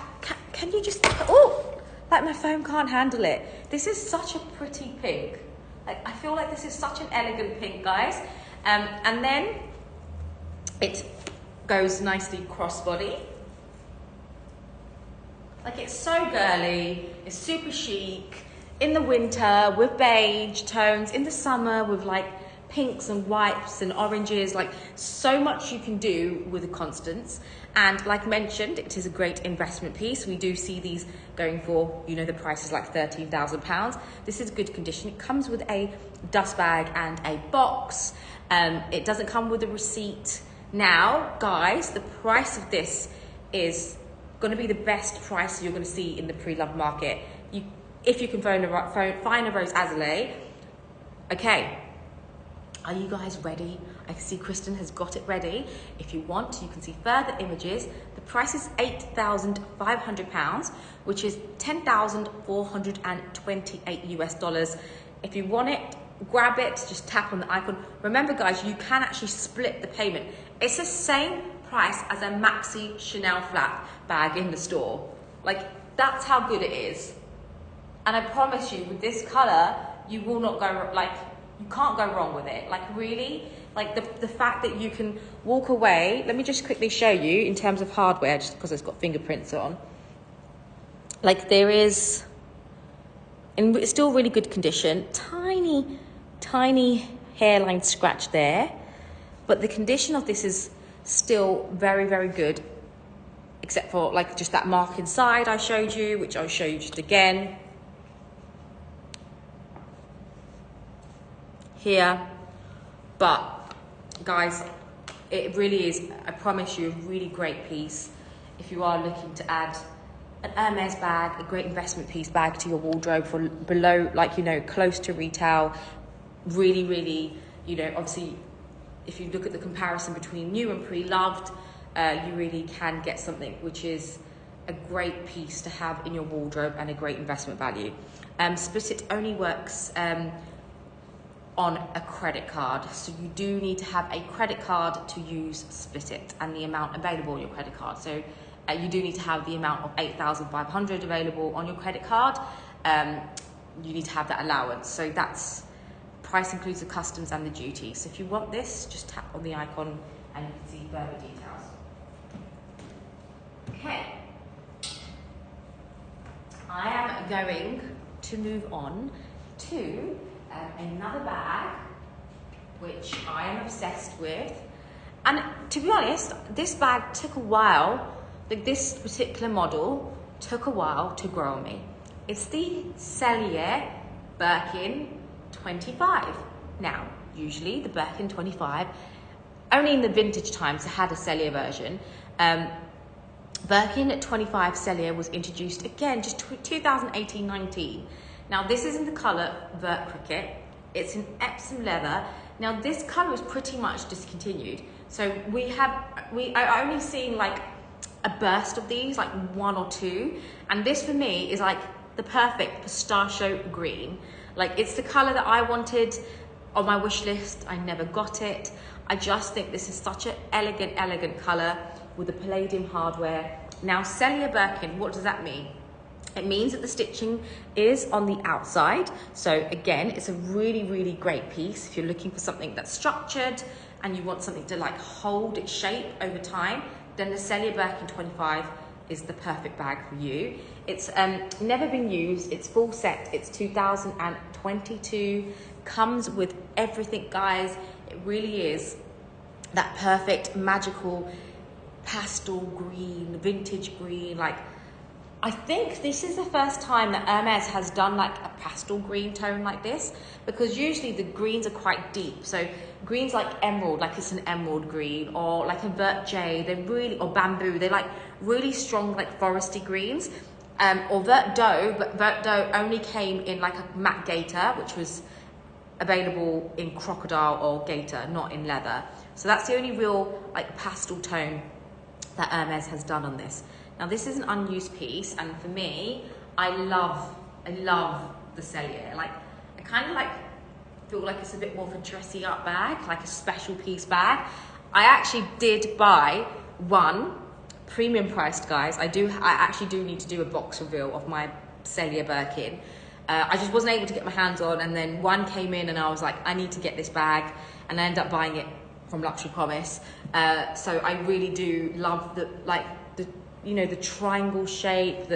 can you just, oh, like my phone can't handle it. This is such a pretty pink. Like I feel like this is such an elegant pink, guys. And then it goes nicely crossbody. Like it's so girly, it's super chic. In the winter with beige tones, in the summer with like pinks and whites and oranges, like so much you can do with a Constance. And like mentioned, it is a great investment piece. We do see these going for, you know, the price is like £13,000. This is good condition. It comes with a dust bag and a box. It doesn't come with a receipt. Now, guys, the price of this is going to be the best price you're going to see in the pre-loved market. If you can find a Rose Azalea. Okay, are you guys ready? I can see Kristen has got it ready. If you want, you can see further images. The price is £8,500, which is $10,428 US. If you want it, grab it, just tap on the icon. Remember guys, you can actually split the payment. It's the same price as a maxi Chanel flat bag in the store. Like, that's how good it is. And I promise you, with this color, you will not go, like, you can't go wrong with it. Like really, Like the fact that you can walk away. Let me just quickly show you in terms of hardware, just because it's got fingerprints on. Like there is, and it's still really good condition, tiny hairline scratch there, but the condition of this is still very, very good, except for like just that mark inside I showed you, which I'll show you just again. Here, but guys, it really is, I promise you, a really great piece if you are looking to add an Hermes bag, a great investment piece bag to your wardrobe for below, like, you know, close to retail. Really, really, you know, obviously, if you look at the comparison between new and pre-loved, you really can get something which is a great piece to have in your wardrobe and a great investment value. Split It only works on a credit card, so you do need to have a credit card to use Split It and the amount available on your credit card. So you do need to have the amount of 8,500 available on your credit card. You need to have that allowance. So that's price includes the customs and the duty. So if you want this, just tap on the icon and you can see further details. Okay, I am going to move on to another bag which I am obsessed with, and to be honest, this bag took a while. Like this particular model took a while to grow on me. It's the Cellier Birkin 25. Now, usually the Birkin 25, only in the vintage times it had a Cellier version. Birkin 25 Cellier was introduced again just 2018-19. Now this is in the color Vert Cricket. It's in Epsom leather. Now this color is pretty much discontinued. So we are only seeing like a burst of these, like one or two. And this for me is like the perfect pistachio green. Like it's the color that I wanted on my wish list. I never got it. I just think this is such an elegant color with the palladium hardware. Now Cellier Birkin, what does that mean? It means that the stitching is on the outside. So again, it's a really, really great piece if you're looking for something that's structured and you want something to like hold its shape over time, then the Cellier Birkin 25 is the perfect bag for you. It's never been used, it's full set, it's 2022, comes with everything, guys. It really is that perfect, magical pastel green, vintage green. Like, I think this is the first time that Hermes has done like a pastel green tone like this, because usually the greens are quite deep. So greens like emerald, like it's an emerald green, or like a Vert J, they're really, or bamboo, they're like really strong, like foresty greens. Or Vert Doe, but Vert Doe only came in like a matte gator, which was available in crocodile or gator, not in leather. So that's the only real like pastel tone that Hermes has done on this. Now this is an unused piece, and for me, I love the Cellier. Like, I kind of like feel like it's a bit more of a dressy up bag, like a special piece bag. I actually did buy one, premium priced, guys. I actually do need to do a box reveal of my Cellier Birkin. I just wasn't able to get my hands on, and then one came in and I was like, I need to get this bag, and I ended up buying it from Luxury Promise. So I really do love the, like, the, you know, the triangle shape,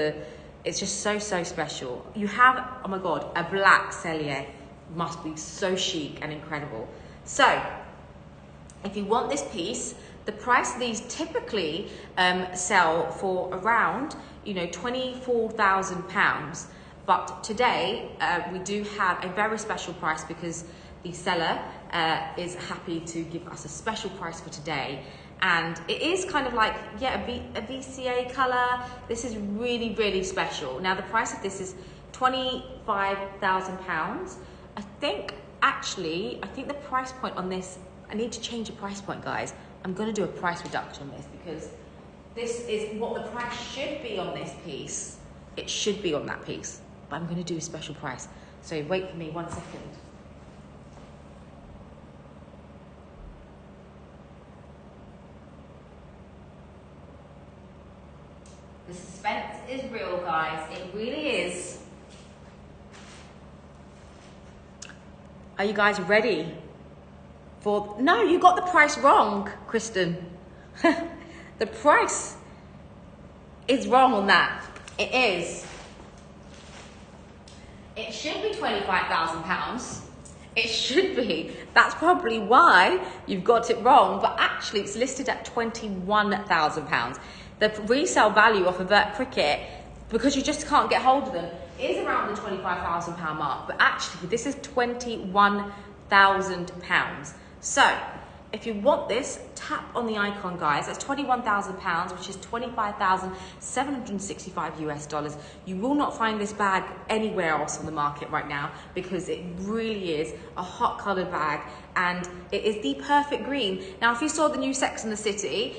it's just so special. You have, oh my God, a black Cellier must be so chic and incredible. So if you want this piece, the price of these typically sell for around, you know, £24,000. But today we do have a very special price because the seller is happy to give us a special price for today. And it is kind of like, yeah, a VCA color. This is really, really special. Now the price of this is £25,000. I think the price point on this, I need to change the price point, guys. I'm gonna do a price reduction on this because this is what the price should be on this piece. It should be on that piece, but I'm gonna do a special price. So wait for me 1 second. The suspense is real, guys. It really is. Are you guys ready No, you got the price wrong, Kristen. The price is wrong on that. It is. It should be £25,000. It should be. That's probably why you've got it wrong, but actually it's listed at £21,000. The resale value of a Burt Cricket, because you just can't get hold of them, is around the £25,000 mark, but actually this is £21,000. So, if you want this, tap on the icon, guys. That's £21,000, which is $25,765 US. You will not find this bag anywhere else on the market right now because it really is a hot coloured bag and it is the perfect green. Now, if you saw the new Sex and the City,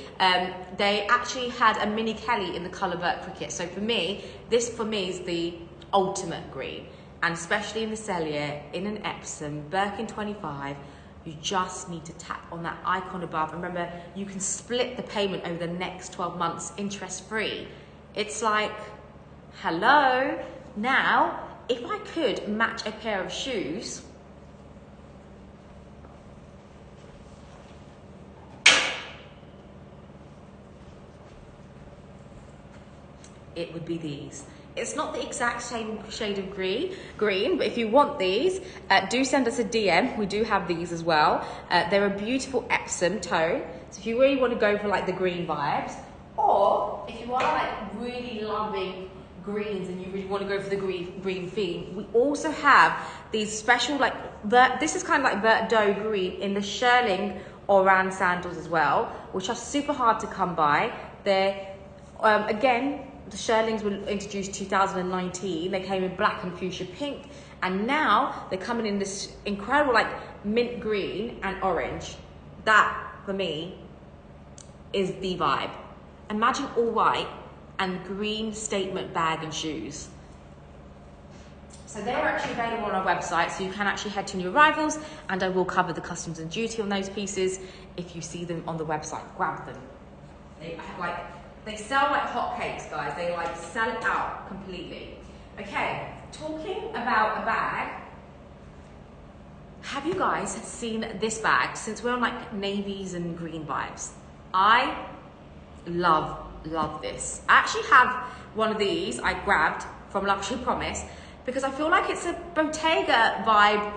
they actually had a mini Kelly in the colour Burt Cricket. So for me, this is the ultimate green, and especially in the Cellier, in an Epsom, Birkin 25. You just need to tap on that icon above. And remember, you can split the payment over the next 12 months interest-free. It's like, hello. Now, if I could match a pair of shoes, it would be these. It's not the exact same shade of green, but if you want these, do send us a DM. We do have these as well. They're a beautiful Epsom tone. So if you really want to go for like the green vibes, or if you are like really loving greens and you really want to go for the green theme, we also have these special this is kind of like Bordeaux green in the Shearling Oran sandals as well, which are super hard to come by. They're, again, the Shearlings were introduced 2019. They came in black and fuchsia pink, and now they're coming in this incredible like mint green and orange. That, for me, is the vibe. Imagine all white and green statement bag and shoes. So they're actually available on our website, so you can actually head to new arrivals, and I will cover the customs and duty on those pieces. If you see them on the website, grab them. They sell like hotcakes, guys. They like sell it out completely. Okay, talking about a bag, have you guys seen this bag? Since we're on like navies and green vibes, I love this. I actually have one of these I grabbed from Luxury Promise because I feel like it's a Bottega vibe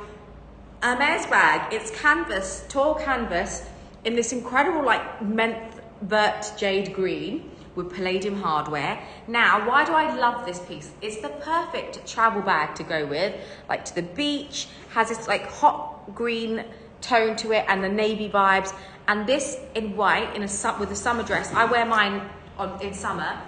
Hermes bag. It's canvas, tall canvas in this incredible like menthe vert jade green with palladium hardware. Now, why do I love this piece? It's the perfect travel bag to go with, like to the beach, has this like hot green tone to it and the navy vibes. And this in white, with a summer dress, I wear mine in summer.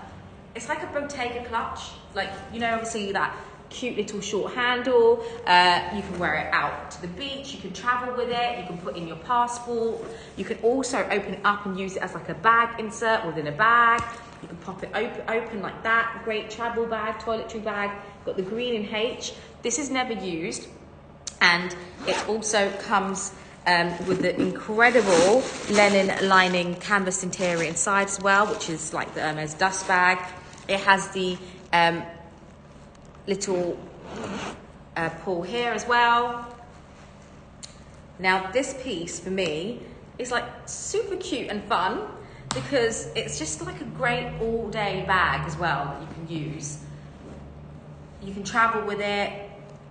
It's like a Bottega clutch. Like, you know, obviously that cute little short handle. You can wear it out to the beach, you can travel with it, you can put in your passport. You can also open it up and use it as like a bag insert within a bag. You can pop it open like that. Great travel bag, toiletry bag. Got the green in H. This is never used, and it also comes with the incredible linen lining canvas interior inside as well, which is like the Hermes dust bag. It has the little pull here as well. Now this piece for me is like super cute and fun because it's just like a great all day bag as well that you can use. You can travel with it.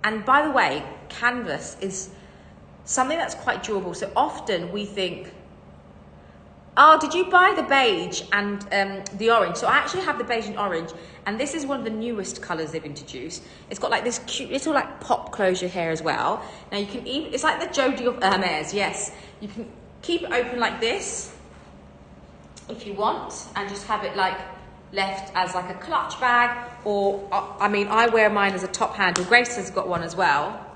And by the way, canvas is something that's quite durable. So often we think, oh, did you buy the beige and the orange? So I actually have the beige and orange, and this is one of the newest colours they've introduced. It's got like this cute little like pop closure here as well. Now you can even, it's like the Jodie of Hermes, yes. You can keep it open like this if you want, and just have it like left as like a clutch bag, or I mean, I wear mine as a top handle. Grace has got one as well.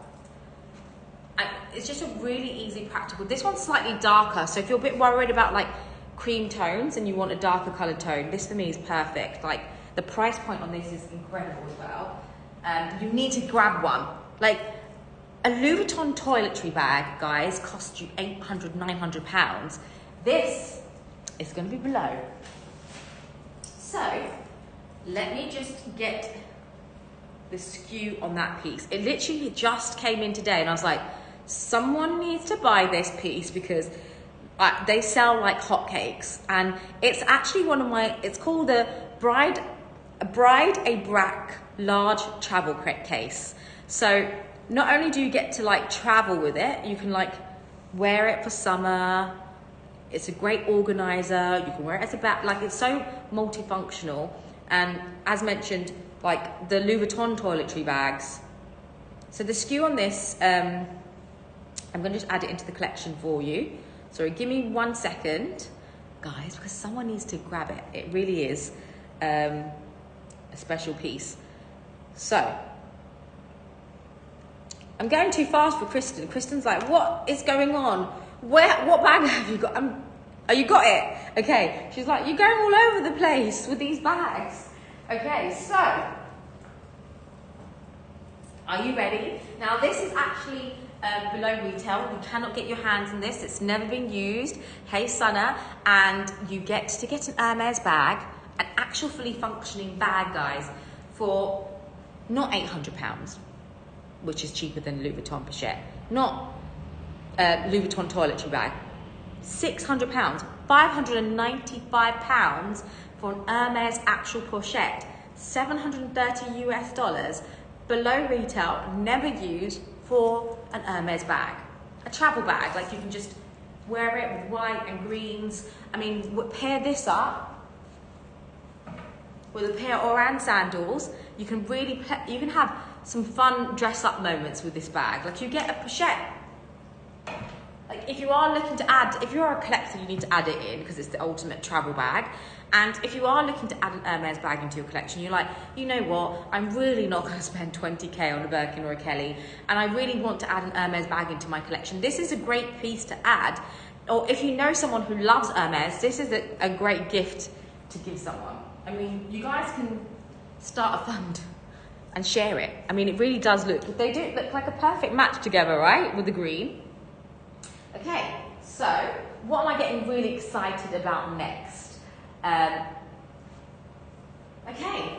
And it's just a really easy, practical. This one's slightly darker, so if you're a bit worried about like cream tones and you want a darker coloured tone, this for me is perfect. Like the price point on this is incredible as well. You need to grab one. Like a Louis Vuitton toiletry bag, guys, costs you £800, £900. This is going to be below. So let me just get the SKU on that piece. It literally just came in today, and I was like, Someone needs to buy this piece because they sell like hotcakes, and it's actually one of my, it's called a Bride a Brack large travel case. So not only do you get to like travel with it, you can like wear it for summer. It's a great organizer. You can wear it as a bag. Like, it's so multifunctional. And as mentioned, like the Louis Vuitton toiletry bags. So the SKU on this, I'm going to just add it into the collection for you. Sorry, give me 1 second, guys, because someone needs to grab it. It really is a special piece. So I'm going too fast for Kristen. Kristen's like, what is going on? What bag have you got? Oh, you got it? Okay. She's like, you're going all over the place with these bags. Okay, so, are you ready? Now, this is actually below retail. You cannot get your hands on this. It's never been used. Hey, Sana. And you get to get an Hermes bag, an actual fully functioning bag, guys, for not £800, which is cheaper than Louis Vuitton pochette. Not Louis Vuitton toiletry bag. £600, £595 for an Hermes actual pochette. $730 US below retail, never used, for an Hermes bag. A travel bag, like you can just wear it with white and greens. I mean, pair this up with a pair of Oran sandals. You can really, you can have some fun dress up moments with this bag. Like, you get a pochette. Like, if you are looking to add, if you're a collector, you need to add it in because it's the ultimate travel bag. And if you are looking to add an Hermes bag into your collection, you're like, you know what, I'm really not going to spend 20k on a Birkin or a Kelly, and I really want to add an Hermes bag into my collection. This is a great piece to add. Or if you know someone who loves Hermes, this is a great gift to give someone. I mean, you guys can start a fund and share it. I mean, it really does look, they do look like a perfect match together, right, with the green. Okay, so what am I getting really excited about next? Okay,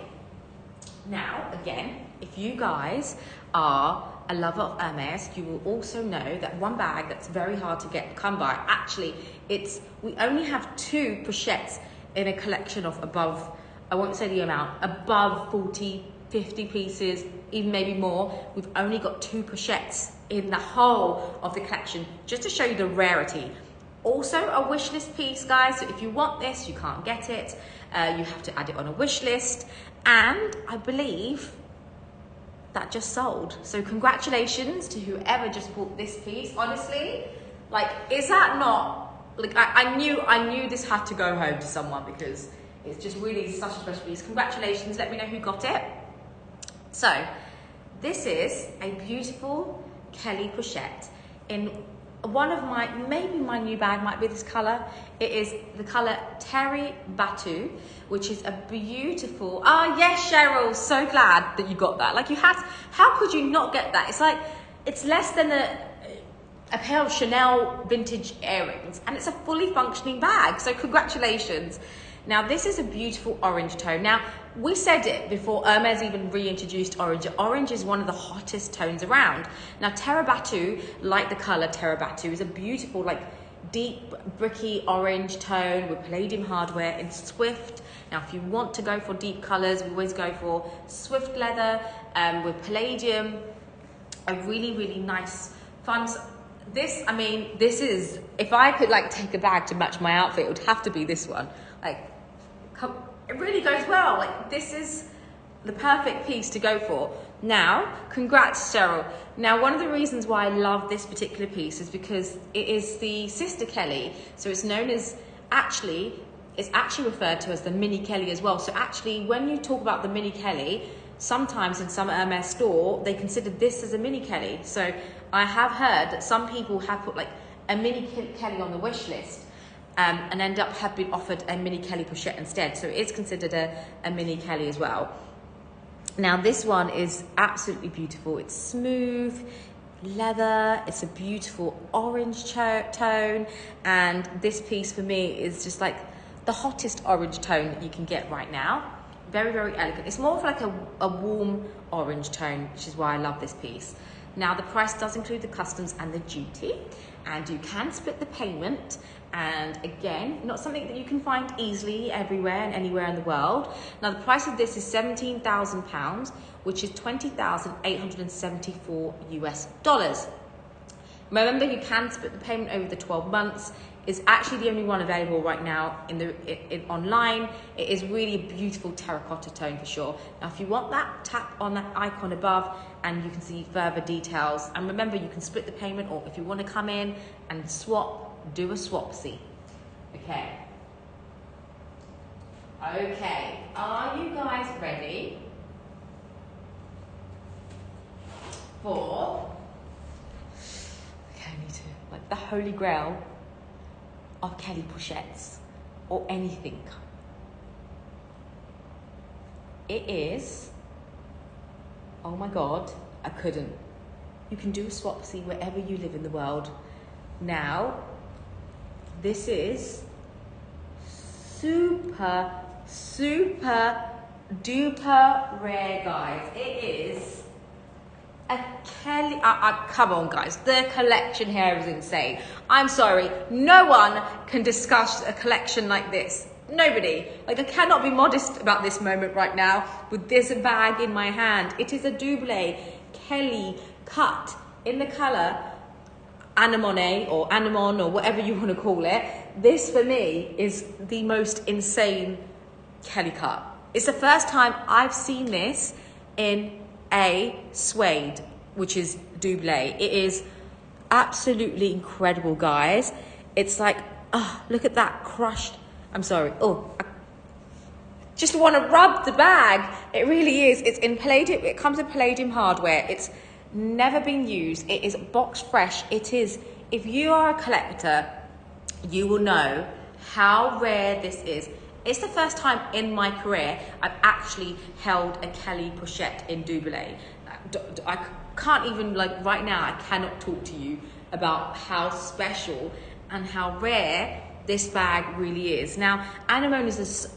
now again, if you guys are a lover of Hermes, you will also know that one bag that's very hard to come by, actually, we only have 2 pochettes in a collection of above, I won't say the amount, above 40, 50 pieces, even maybe more. We've only got 2 pochettes in the whole of the collection, just to show you the rarity. Also a wish list piece, guys, so if you want this, you can't get it, you have to add it on a wish list. And I believe that just sold. So congratulations to whoever just bought this piece. Honestly, like, is that not, like, I knew this had to go home to someone because it's just really such a special piece. Congratulations, let me know who got it. So this is a beautiful Kelly pochette in one of my, maybe my new bag might be this color. It is the color Terry Batu, which is a beautiful, yes, Cheryl, so glad that you got that. Like, you had, how could you not get that? It's like, it's less than a pair of Chanel vintage earrings, and it's a fully functioning bag, so congratulations. Now, this is a beautiful orange tone. Now, we said it before Hermes even reintroduced orange. Orange is one of the hottest tones around. Now, Terra Batu, like the color Terra Batu, is a beautiful, like, deep, bricky orange tone with palladium hardware in Swift. Now, if you want to go for deep colors, we always go for Swift leather with palladium. A really, really nice, fun. This, I mean, this is, if I could, like, take a bag to match my outfit, it would have to be this one. Like, it really goes well. Like, this is the perfect piece to go for. Now, congrats, Cheryl. Now, one of the reasons why I love this particular piece is because it is the sister Kelly. So it's known as, it's actually referred to as the mini Kelly as well. So actually, when you talk about the mini Kelly, sometimes in some Hermes store, they consider this as a mini Kelly. So I have heard that some people have put like a mini Kelly on the wish list. And have been offered a mini Kelly pochette instead. So it's considered a mini Kelly as well. Now, this one is absolutely beautiful. It's smooth leather. It's a beautiful orange tone. And this piece for me is just like the hottest orange tone that you can get right now. Very, very elegant. It's more of like a warm orange tone, which is why I love this piece. Now the price does include the customs and the duty, and you can split the payment. And again, not something that you can find easily everywhere and anywhere in the world. Now the price of this is £17,000, which is $20,874 US. Remember, you can split the payment over the 12 months. It's actually the only one available right now online. It is really a beautiful terracotta tone for sure. Now, if you want that, tap on that icon above and you can see further details. And remember, you can split the payment, or if you want to come in and swap, do a swapsy. Okay. Okay, are you guys ready for, okay, I need to, like, the holy grail of Kelly pochettes or anything? It is, oh my God, I couldn't. You can do a swapsy wherever you live in the world. Now, this is super duper rare, guys. It is a Kelly, come on guys, the collection here is insane. I'm sorry, no one can discuss a collection like this. Nobody. Like, I cannot be modest about this moment right now with this bag in my hand. It is a double Kelly cut in the colour anemone or anemone or whatever you want to call it. This for me is the most insane Kelly cut. It's the first time I've seen this in a suede, which is double. It is absolutely incredible, guys. It's like, oh, look at that crushed. I'm sorry. Oh, I just want to rub the bag. It really is. It's in palladium. It comes in palladium hardware. It's never been used. It is box fresh. It is. If you are a collector, you will know how rare this is. It's the first time in my career I've actually held a Kelly pochette in double. I can't even, like, right now, I cannot talk to you about how special and how rare this bag really is. Now, anemone is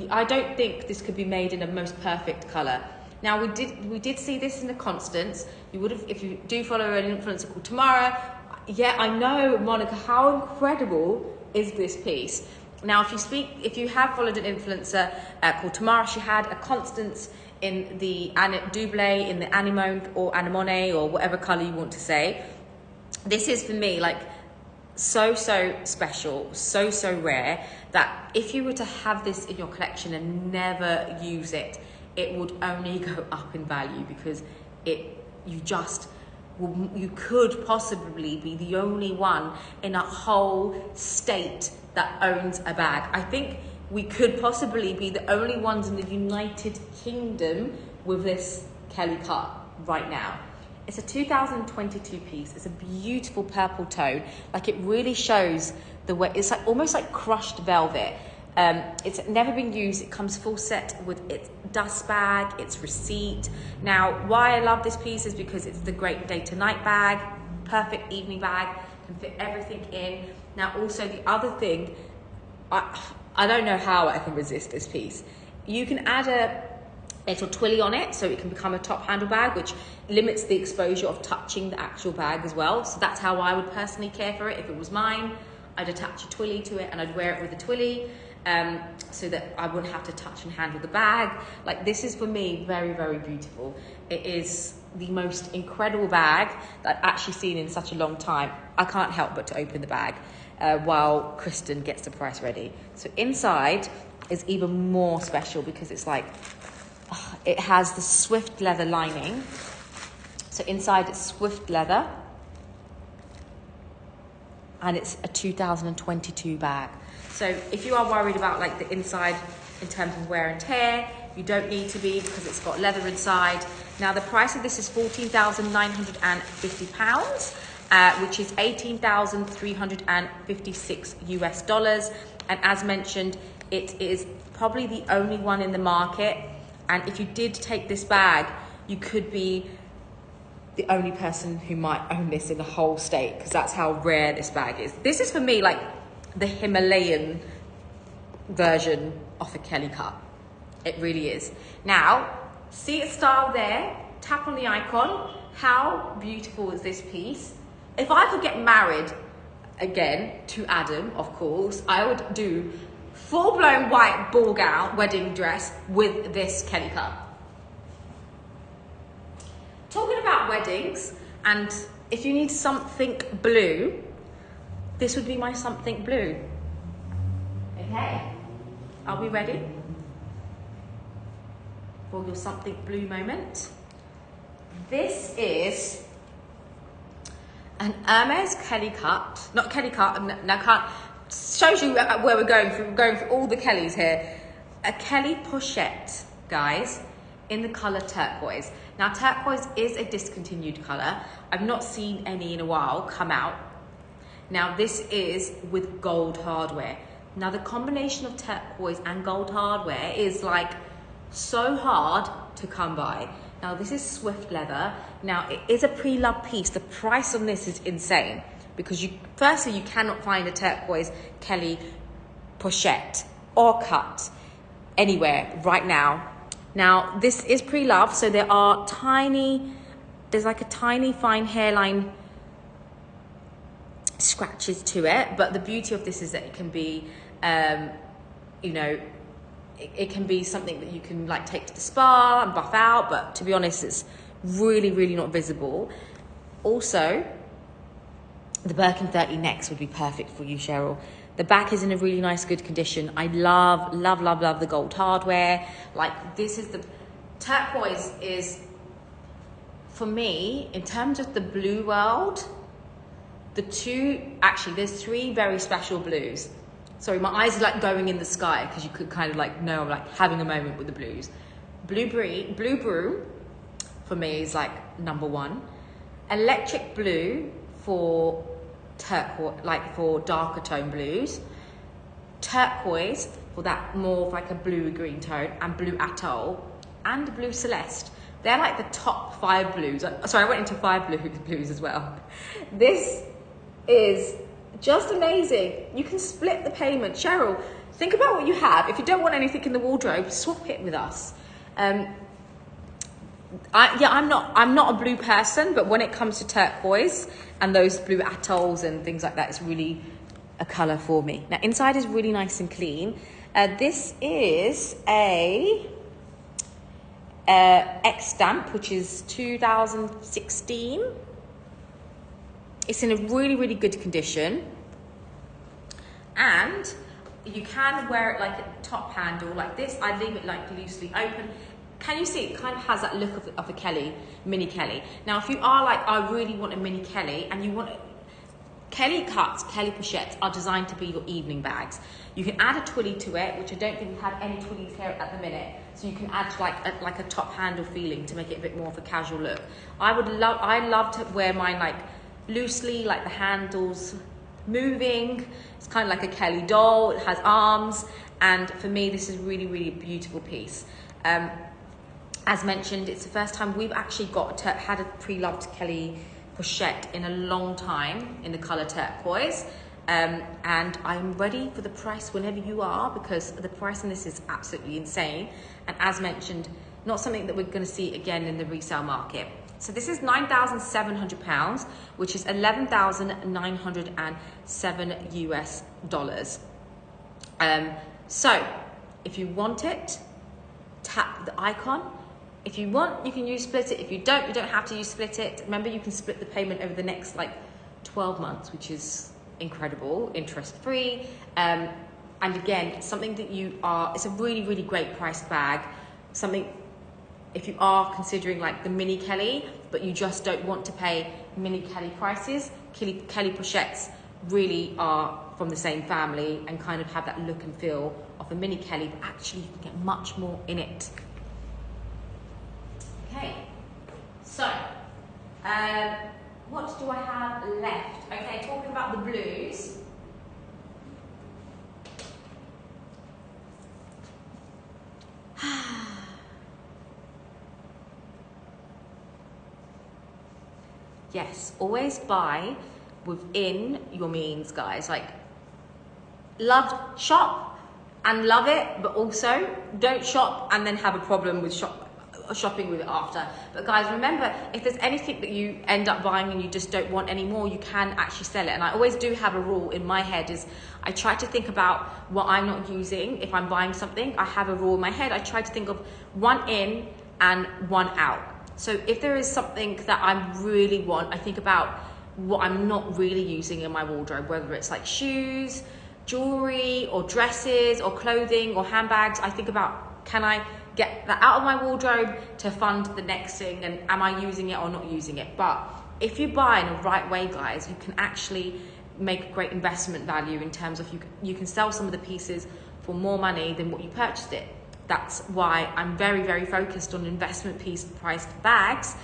I don't think this could be made in a most perfect colour. Now, we did see this in the Constance. You would have, if you do follow an influencer called Tamara. Yeah, I know, Monica, how incredible is this piece? Now, if you have followed an influencer called Tamara, she had a Constance in the double, in the anemone or anemone or whatever colour you want to say. This is, for me, like, so special, so rare, that if you were to have this in your collection and never use it, it would only go up in value, because you could possibly be the only one in a whole state that owns a bag. I think we could possibly be the only ones in the United Kingdom with this Kelly cut right now. It's a 2022 piece. It's a beautiful purple tone. Like, it really shows the way, it's like almost like crushed velvet. It's never been used. It comes full set with its dust bag, its receipt. Now, why I love this piece is because it's the great day to night bag, perfect evening bag, can fit everything in. Now, also the other thing, I don't know how I can resist this piece. You can add a little twilly on it, so it can become a top handle bag, which limits the exposure of touching the actual bag as well. So that's how I would personally care for it. If it was mine, I'd attach a twilly to it and I'd wear it with a twilly, so that I wouldn't have to touch and handle the bag. Like, this is, for me, very beautiful. It is the most incredible bag that I've actually seen in such a long time. I can't help but to open the bag while Kristen gets the price ready. So inside is even more special, because it's like, it has the Swift leather lining. So inside it's Swift leather, and it's a 2022 bag. So if you are worried about, like, the inside in terms of wear and tear, you don't need to be, because it's got leather inside. Now, the price of this is £14,950, which is $18,356 US. And as mentioned, it is probably the only one in the market. And if you did take this bag, you could be the only person who might own this in the whole state, because that's how rare this bag is. This is, for me, like the Himalayan version of a Kelly cut. It really is. Now, see its style there? tap on the icon. How beautiful is this piece? If I could get married again to Adam, of course, I would do full-blown white ball gown wedding dress with this Kelly cut. Talking about weddings, and if you need something blue, this would be my something blue. Okay, are we ready for your something blue moment? This is an Hermes Kelly cut, not Kelly cut, no cut, shows you where we're going through. We're going through all the Kellys here. A Kelly pochette, guys, in the color turquoise. Now, turquoise is a discontinued color. I've not seen any in a while come out. Now, this is with gold hardware. Now, the combination of turquoise and gold hardware is like so hard to come by. Now, this is Swift leather. Now, it is a pre-loved piece. The price on this is insane because firstly, you cannot find a turquoise Kelly pochette or cut anywhere right now. Now, this is pre-loved, so there's like a tiny fine hairline scratches to it, but the beauty of this is that it can be, it can be something that you can like take to the spa and buff out, but to be honest, it's really, really not visible. Also, the Birkin 30 next would be perfect for you, Cheryl. The back is in a really nice, good condition. I love, love, love, love the gold hardware. Like, this is the turquoise is, for me, in terms of the blue world, there's three very special blues. Sorry, my eyes are like going in the sky because you could kind of like know I'm like having a moment with the blues. Blue Brew for me is like number one. Electric blue for turquoise, like for darker tone blues. Turquoise for that more of like a blue green tone, and blue atoll and blue celeste. They're like the top 5 blues. Sorry, I went into 5 blues as well. This is just amazing. You can split the payment. Cheryl, think about what you have. If you don't want anything in the wardrobe, swap it with us. I'm not a blue person, but when it comes to turquoise and those blue atolls and things like that, it's really a color for me. Now, inside is really nice and clean. This is a X stamp, which is 2016. It's in a really, really good condition. And you can wear it like a top handle like this. I leave it like loosely open. Can you see it kind of has that look of a Kelly, mini Kelly. Now, if you are like, I really want a mini Kelly, and you want Kelly cuts, Kelly pochettes are designed to be your evening bags. You can add a twilly to it, which I don't think we have any twillies here at the minute. So you can add like a top handle feeling to make it a bit more of a casual look. I love to wear mine like loosely, like the handles moving. It's kind of like a Kelly doll. It has arms, and for me, this is really, really a beautiful piece. As mentioned, it's the first time we've actually had a pre-loved Kelly pochette in a long time in the color turquoise, and I'm ready for the price whenever you are, because the price on this is absolutely insane, and as mentioned, not something that we're going to see again in the resale market. So this is £9,700, which is $11,907 US dollars. So if you want it, tap the icon. If you want, you can use split it. If you don't have to use split it. Remember, you can split the payment over the next like 12 months, which is incredible, interest-free. And again, something that it's a really, really great priced bag. Something, if you are considering like the mini Kelly, but you just don't want to pay mini Kelly prices, Kelly pochettes really are from the same family and kind of have that look and feel of a mini Kelly, but actually you can get much more in it. Okay, so what do I have left? Okay, talking about the blues. Yes, always buy within your means, guys. Like, shop and love it, but also don't shop and then have a problem with shopping with it after. But guys, remember, if there's anything that you end up buying and you just don't want anymore, you can actually sell it. And I always do have a rule in my head, is I try to think about what I'm not using. If I'm buying something, I have a rule in my head. I try to think of one in and one out. So if there is something that I really want, I think about what I'm not really using in my wardrobe, whether it's like shoes, jewelry, or dresses, or clothing, or handbags. I think about, can I get that out of my wardrobe to fund the next thing, and am I using it or not using it? But if you buy in the right way, guys, you can actually make a great investment value in terms of you can sell some of the pieces for more money than what you purchased it. That's why I'm very, very focused on investment piece priced bags,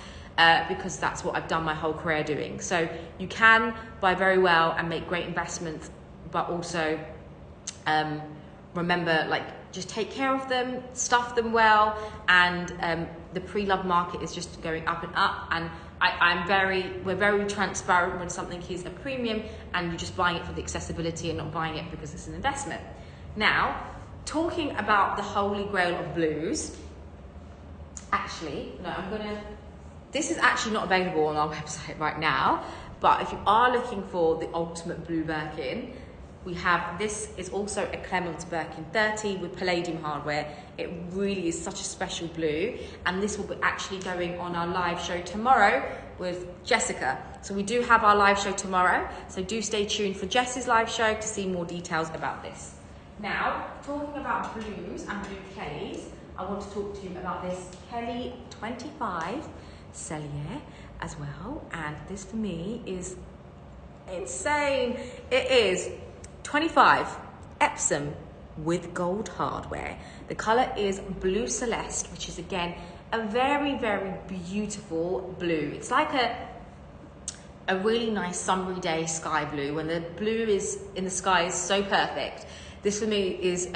because that's what I've done my whole career doing. So you can buy very well and make great investments, but also remember, like, just take care of them, stuff them well, and the pre-loved market is just going up and up. And we're very transparent when something is a premium and you're just buying it for the accessibility and not buying it because it's an investment. Now, talking about the holy grail of blues, actually, no, this is actually not available on our website right now, but if you are looking for the ultimate blue Birkin, we have, this is also a Clemens Birkin 30 with palladium hardware. It really is such a special blue, and this will be actually going on our live show tomorrow with Jessica. So we do have our live show tomorrow, so do stay tuned for Jess's live show to see more details about this. Now, talking about blues and blue Kellys, I want to talk to you about this Kelly 25 Cellier as well, and this for me is insane. It is 25 Epsom with gold hardware. The color is Blue Celeste, which is again a very, very beautiful blue. It's like a really nice summery day sky blue, when the blue is in the sky is so perfect. This for me is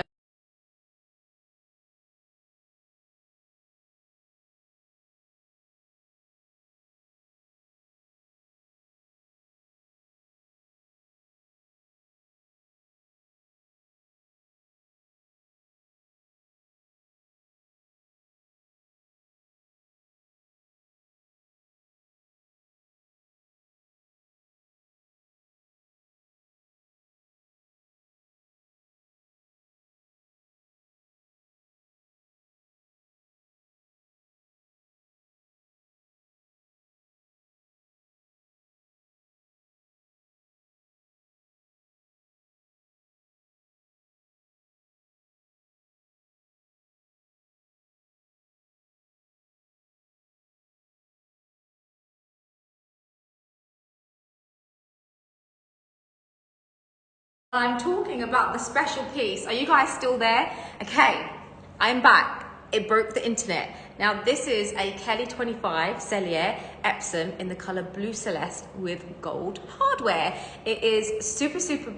I'm talking about the special piece. Are you guys still there? Okay, I'm back. It broke the internet. Now this is a Kelly 25 Cellier Epsom in the color Blue Celeste with gold hardware. It is super, super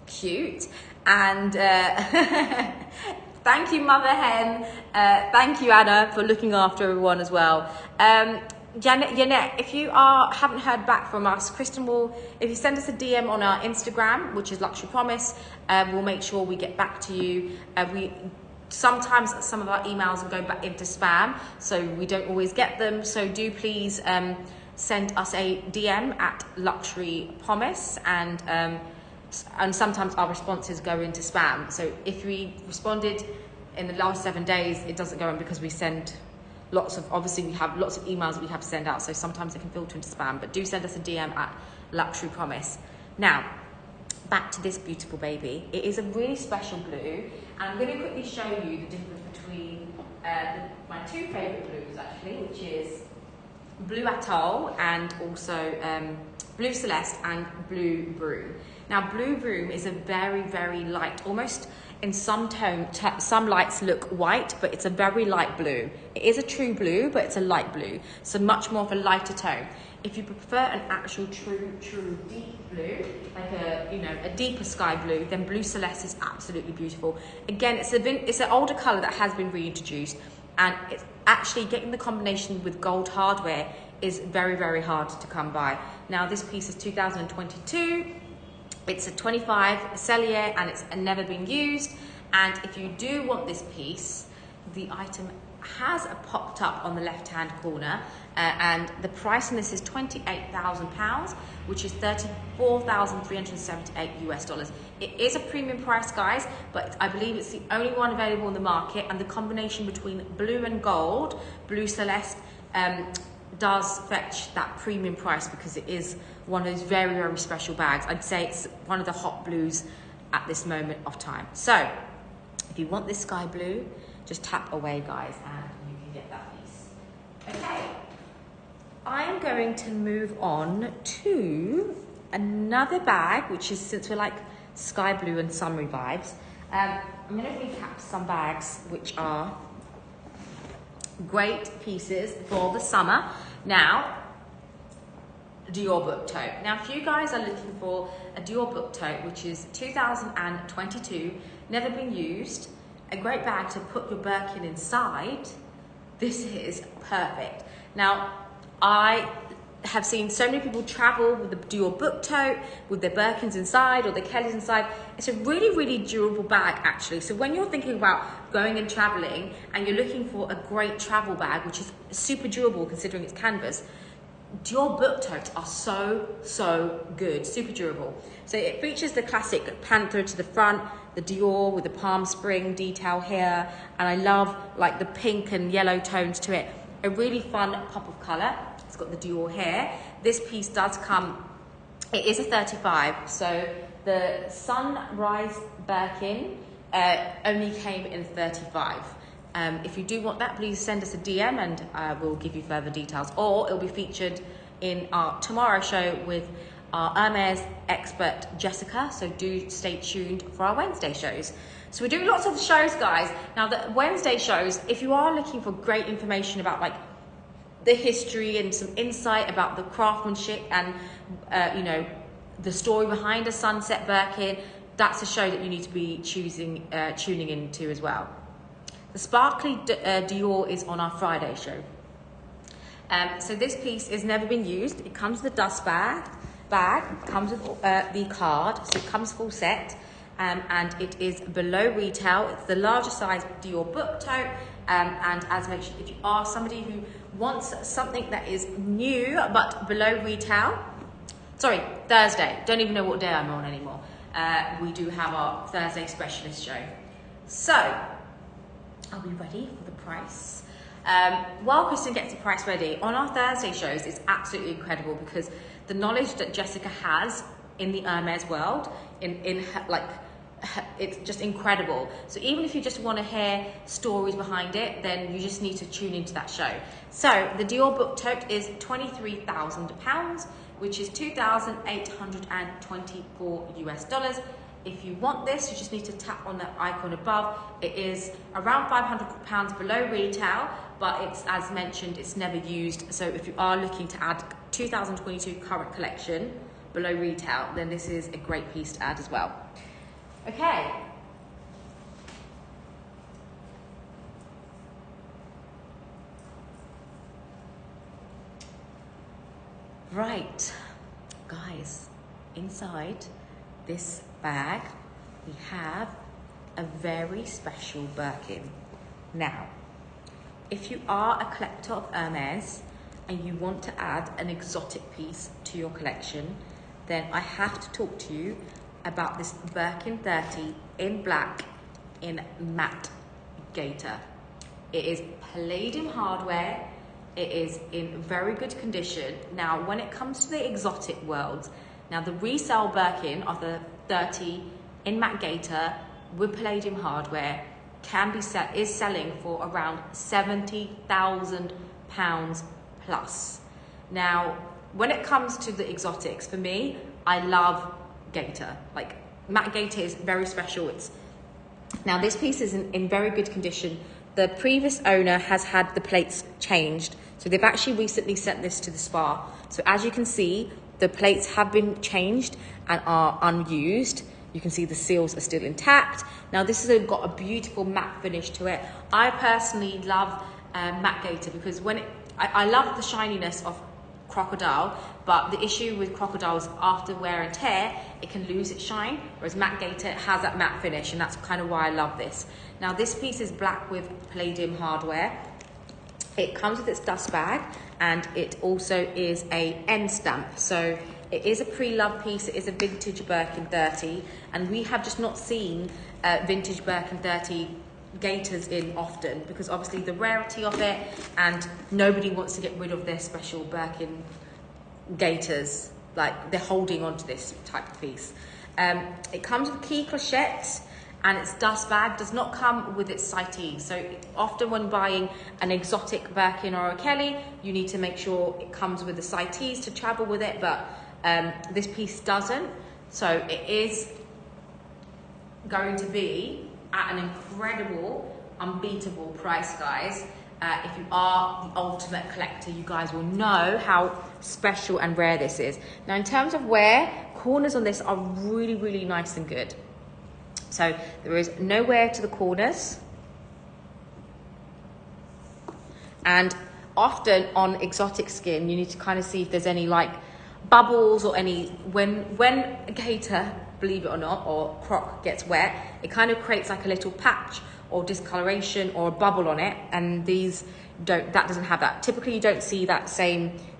cute, and thank you, Mother Hen. Thank you, Anna, for looking after everyone as well. Janet, if you haven't heard back from us, Kristen will, if you send us a DM on our Instagram, which is Luxury Promise, we'll make sure we get back to you. Sometimes some of our emails will go back into spam, so we don't always get them. So do please send us a DM at Luxury Promise, and sometimes our responses go into spam. So if we responded in the last 7 days, it doesn't go in because we send obviously we have lots of emails that we have to send out, so sometimes it can filter into spam, but do send us a DM at Luxury Promise. Now, back to this beautiful baby. It is a really special blue, and I'm going to quickly show you the difference between my two favourite blues actually, which is Blue Atoll and also Blue Celeste and Blue Broom. Now, Blue Broom is a very, very light, almost in some some lights look white, but it's a very light blue. It is a true blue, but it's a light blue, so much more of a lighter tone. If you prefer an actual true deep blue, like a deeper sky blue, then Blue Celeste is absolutely beautiful. Again, it's an older color that has been reintroduced, and it's actually getting the combination with gold hardware is very, very hard to come by. Now, this piece is 2022. It's a 25 Cellier, and it's never been used. And if you do want this piece, the item has popped up on the left-hand corner, and the price on this is £28,000, which is $34,378 US. It is a premium price, guys, but I believe it's the only one available in the market, and the combination between blue and gold, blue celeste, does fetch that premium price because it is one of those very, very special bags. I'd say it's one of the hot blues at this moment of time. So if you want this sky blue, just tap away, guys, and you can get that piece. Okay, I'm going to move on to another bag, which is, since we're like sky blue and summery vibes, I'm going to recap some bags which are great pieces for the summer. Now, Dior book tote. Now, if you guys are looking for a Dior book tote, which is 2022, never been used, a great bag to put your Birkin inside, this is perfect. Now, I have seen so many people travel with the Dior book tote, with their Birkins inside or their Kellys inside. It's a really, really durable bag, actually. So when you're thinking about going and traveling and you're looking for a great travel bag, which is super durable considering it's canvas, Dior book totes are so good, super durable. So it features the classic panther to the front, the Dior with the palm spring detail here, and I love like the pink and yellow tones to it. A really fun pop of colour. It's got the Dior here. This piece does come, it is a 35, so the Sunrise Birkin only came in 35. If you do want that, please send us a DM and we'll give you further details, or it'll be featured in our tomorrow show with our Hermes expert Jessica, so do stay tuned for our Wednesday shows. So we're doing lots of shows, guys. Now the Wednesday shows, if you are looking for great information about like the history and some insight about the craftsmanship and you know, the story behind a Sunset Birkin, that's a show that you need to be tuning into as well. The Sparkly Dior is on our Friday show. So this piece has never been used. It comes with the dust bag, comes with the card, so it comes full set, and it is below retail. It's the larger size Dior book tote, and as mentioned, if you are somebody who wants something that is new but below retail, sorry, Thursday, don't even know what day I'm on anymore, we do have our Thursday specialist show. So, are we ready for the price? While Kristen gets the price ready, on our Thursday shows, it's absolutely incredible because the knowledge that Jessica has in the Hermes world, it's just incredible. So even if you just want to hear stories behind it, then you just need to tune into that show. So the Dior book tote is £23,000, which is $2,824 US. If you want this, you just need to tap on that icon above. It is around £500 below retail, but it's, as mentioned, it's never used. So if you are looking to add 2022 current collection below retail, then this is a great piece to add as well. Okay. Right, guys, inside this bag, we have a very special Birkin. Now, if you are a collector of Hermes and you want to add an exotic piece to your collection, then I have to talk to you about this Birkin 30 in black in matte gator. It is palladium hardware. It is in very good condition. Now, when it comes to the exotic world, now the resale Birkin of the 30 in matte gator with palladium hardware is selling for around £70,000 plus. Now, when it comes to the exotics, for me, I love gator. Like, matte gator is very special. Now this piece is in very good condition. The previous owner has had the plates changed, so they've actually recently sent this to the spa. So as you can see, the plates have been changed and are unused. You can see the seals are still intact. Now this has got a beautiful matte finish to it. I personally love matte gator because I love the shininess of crocodile, but the issue with crocodile is after wear and tear, it can lose its shine, whereas matte gator has that matte finish, and that's kind of why I love this. Now this piece is black with palladium hardware. It comes with its dust bag, and it also is a end stamp. So it is a pre-loved piece, it is a vintage Birkin 30, and we have just not seen vintage Birkin 30 gators in often, because obviously the rarity of it, and nobody wants to get rid of their special Birkin gators, like they're holding on to this type of piece. It comes with key clochettes, and its dust bag does not come with its sightee. So often when buying an exotic Birkin or a Kelly, you need to make sure it comes with the sightees to travel with it, but this piece doesn't. So it is going to be at an incredible, unbeatable price, guys. If you are the ultimate collector, you guys will know how special and rare this is. Now, in terms of wear, corners on this are really, really nice and good. So there is no wear to the corners. And often on exotic skin, you need to kind of see if there's any like bubbles or any, when a gator, believe it or not, or croc gets wet, it kind of creates like a little patch or discoloration or a bubble on it, and these that doesn't have that. Typically you don't see that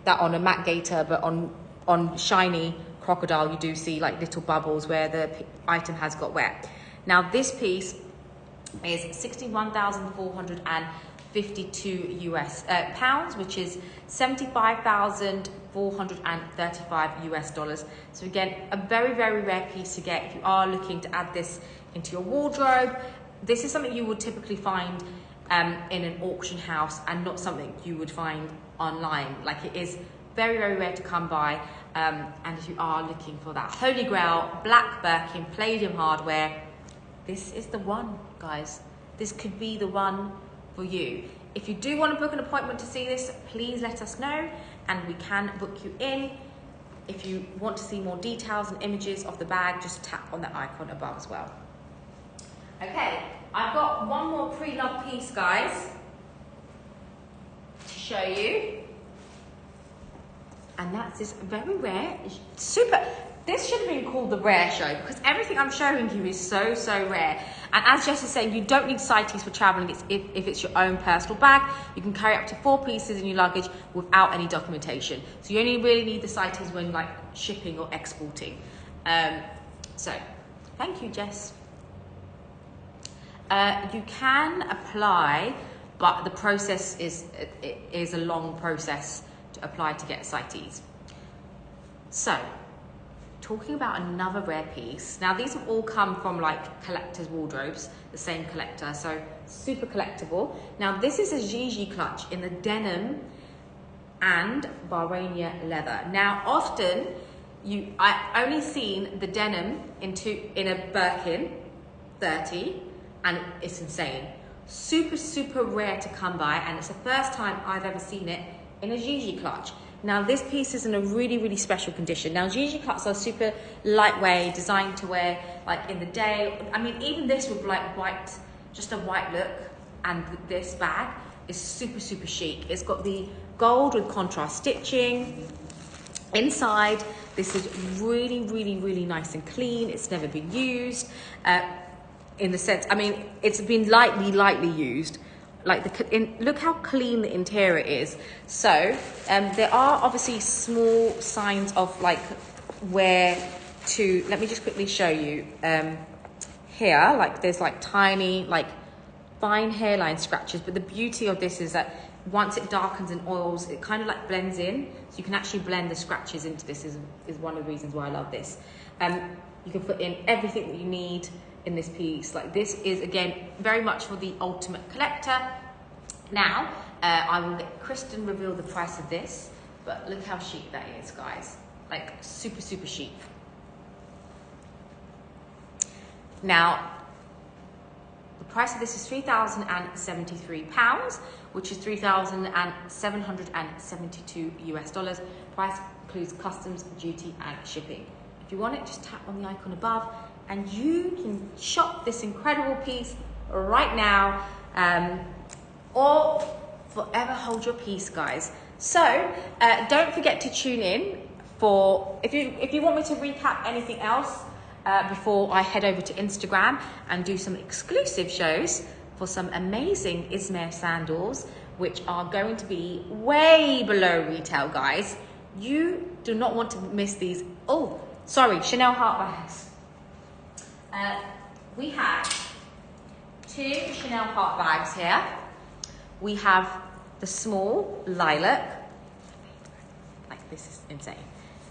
on a matte gator, but on shiny crocodile you do see like little bubbles where the item has got wet. Now this piece is 61,452 US pounds, which is 75,435 US dollars. So again, a very, very rare piece to get if you are looking to add this into your wardrobe. This is something you would typically find in an auction house, and not something you would find online. Like, it is very, very rare to come by. And if you are looking for that holy grail, black Birkin, palladium hardware, this is the one, guys. This could be the one for you. If you do want to book an appointment to see this, please let us know and we can book you in. If you want to see more details and images of the bag, just tap on the icon above as well. Okay, I've got one more pre-loved piece, guys, to show you. And that's this very rare, super, this should have been called the rare show, because everything I'm showing you is so, so rare. And as Jess is saying, you don't need sightees for traveling. If it's your own personal bag, you can carry up to 4 pieces in your luggage without any documentation. So you only really need the sightees when like shipping or exporting. So thank you, Jess. You can apply, but the process is a long process to apply to get sightees. So, talking about another rare piece. Now these have all come from like collectors' wardrobes, the same collector, so super collectible. Now this is a Gigi clutch in the denim and Bahraini leather. Now often I only seen the denim in a Birkin 30, and it's insane. Super, super rare to come by, and it's the first time I've ever seen it in a Gigi clutch. Now this piece is in a really, really special condition. Now Gigi clutches are super lightweight, designed to wear like in the day. I mean, even this with like white, just a white look, and this bag is super, super chic. It's got the gold with contrast stitching. Inside, this is really, really, really nice and clean. It's never been used. In the sense, I mean, it's been lightly used. Like look how clean the interior is. So there are obviously small signs of like where to. Let me just quickly show you. Here, like there's like tiny, like fine hairline scratches. But the beauty of this is that once it darkens and oils, it kind of like blends in. So you can actually blend the scratches into this. Is one of the reasons why I love this. You can put in everything that you need in this piece. Like, this is again very much for the ultimate collector. Now I will let Kristen reveal the price of this, but look how chic that is, guys. Like, super, super chic. Now the price of this is £3,073, which is 3,772 US dollars. Price includes customs, duty and shipping. If you want it, just tap on the icon above and you can shop this incredible piece right now, or forever hold your peace, guys. So don't forget to tune in for, if you want me to recap anything else before I head over to Instagram and do some exclusive shows for some amazing Ismail sandals, which are going to be way below retail, guys. You do not want to miss these. Oh, sorry, Chanel heart bags. We have 2 Chanel heart bags here. We have the small lilac, like this is insane,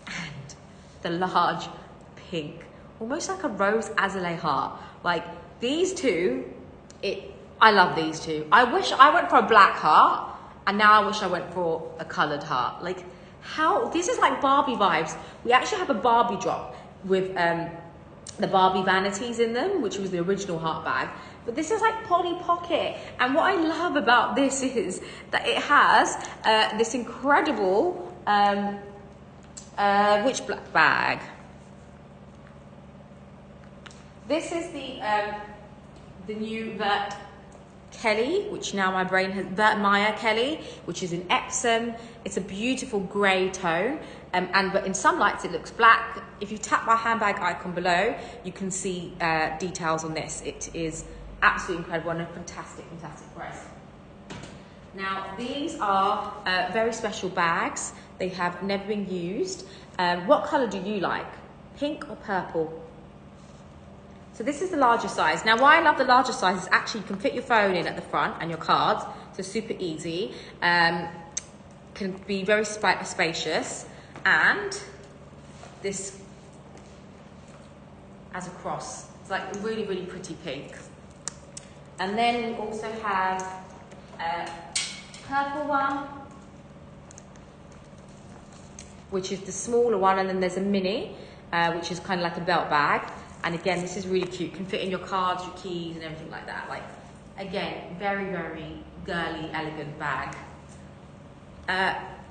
and the large pink, almost like a rose azalea heart. Like these two, I love these two. I wish I went for a black heart, and now I wish I went for a colored heart. Like how, this is like Barbie vibes. We actually have a Barbie drop with the Barbie vanities in them, which was the original heart bag. But this is like Polly Pocket. And what I love about this is that it has this incredible, which black bag? This is the new Vert Kelly, which now my brain has, Vert Maya Kelly, which is in Epsom. It's a beautiful grey tone, but in some lights it looks black. If you tap my handbag icon below, you can see details on this. It is absolutely incredible and a fantastic price. Now these are very special bags. They have never been used. What colour do you like? Pink or purple? So this is the larger size. Now why I love the larger size is actually you can fit your phone in at the front and your cards, so super easy. Can be very spacious, and this as a cross. It's like a really, really pretty pink. And then we also have a purple one, which is the smaller one, and then there's a mini, which is kind of like a belt bag. And again, this is really cute. Can fit in your cards, your keys, and everything like that. Like, again, very, very girly, elegant bag.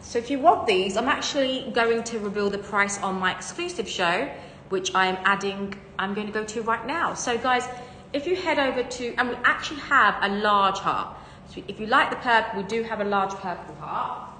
So if you want these, I'm actually going to reveal the price on my exclusive show, which I'm going to go to right now. So guys, if you head over to, and we actually have a large heart. So if you like the purple, we do have a large purple heart.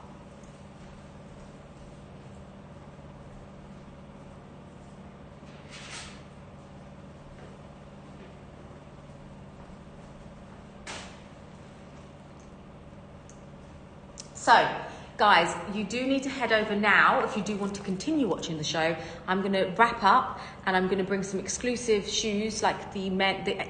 So, guys, you do need to head over now if you do want to continue watching the show. I'm going to wrap up and I'm going to bring some exclusive shoes like the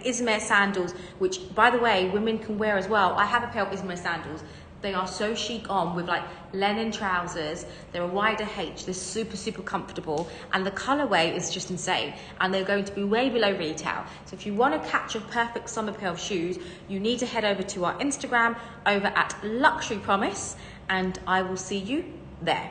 Ismail sandals, which, by the way, women can wear as well. I have a pair of Ismail sandals. They are so chic on with like linen trousers. They're a wider H. They're super, super comfortable. And the colorway is just insane. And they're going to be way below retail. So if you want to catch a perfect summer pair of shoes, you need to head over to our Instagram over at Luxury Promise. And I will see you there.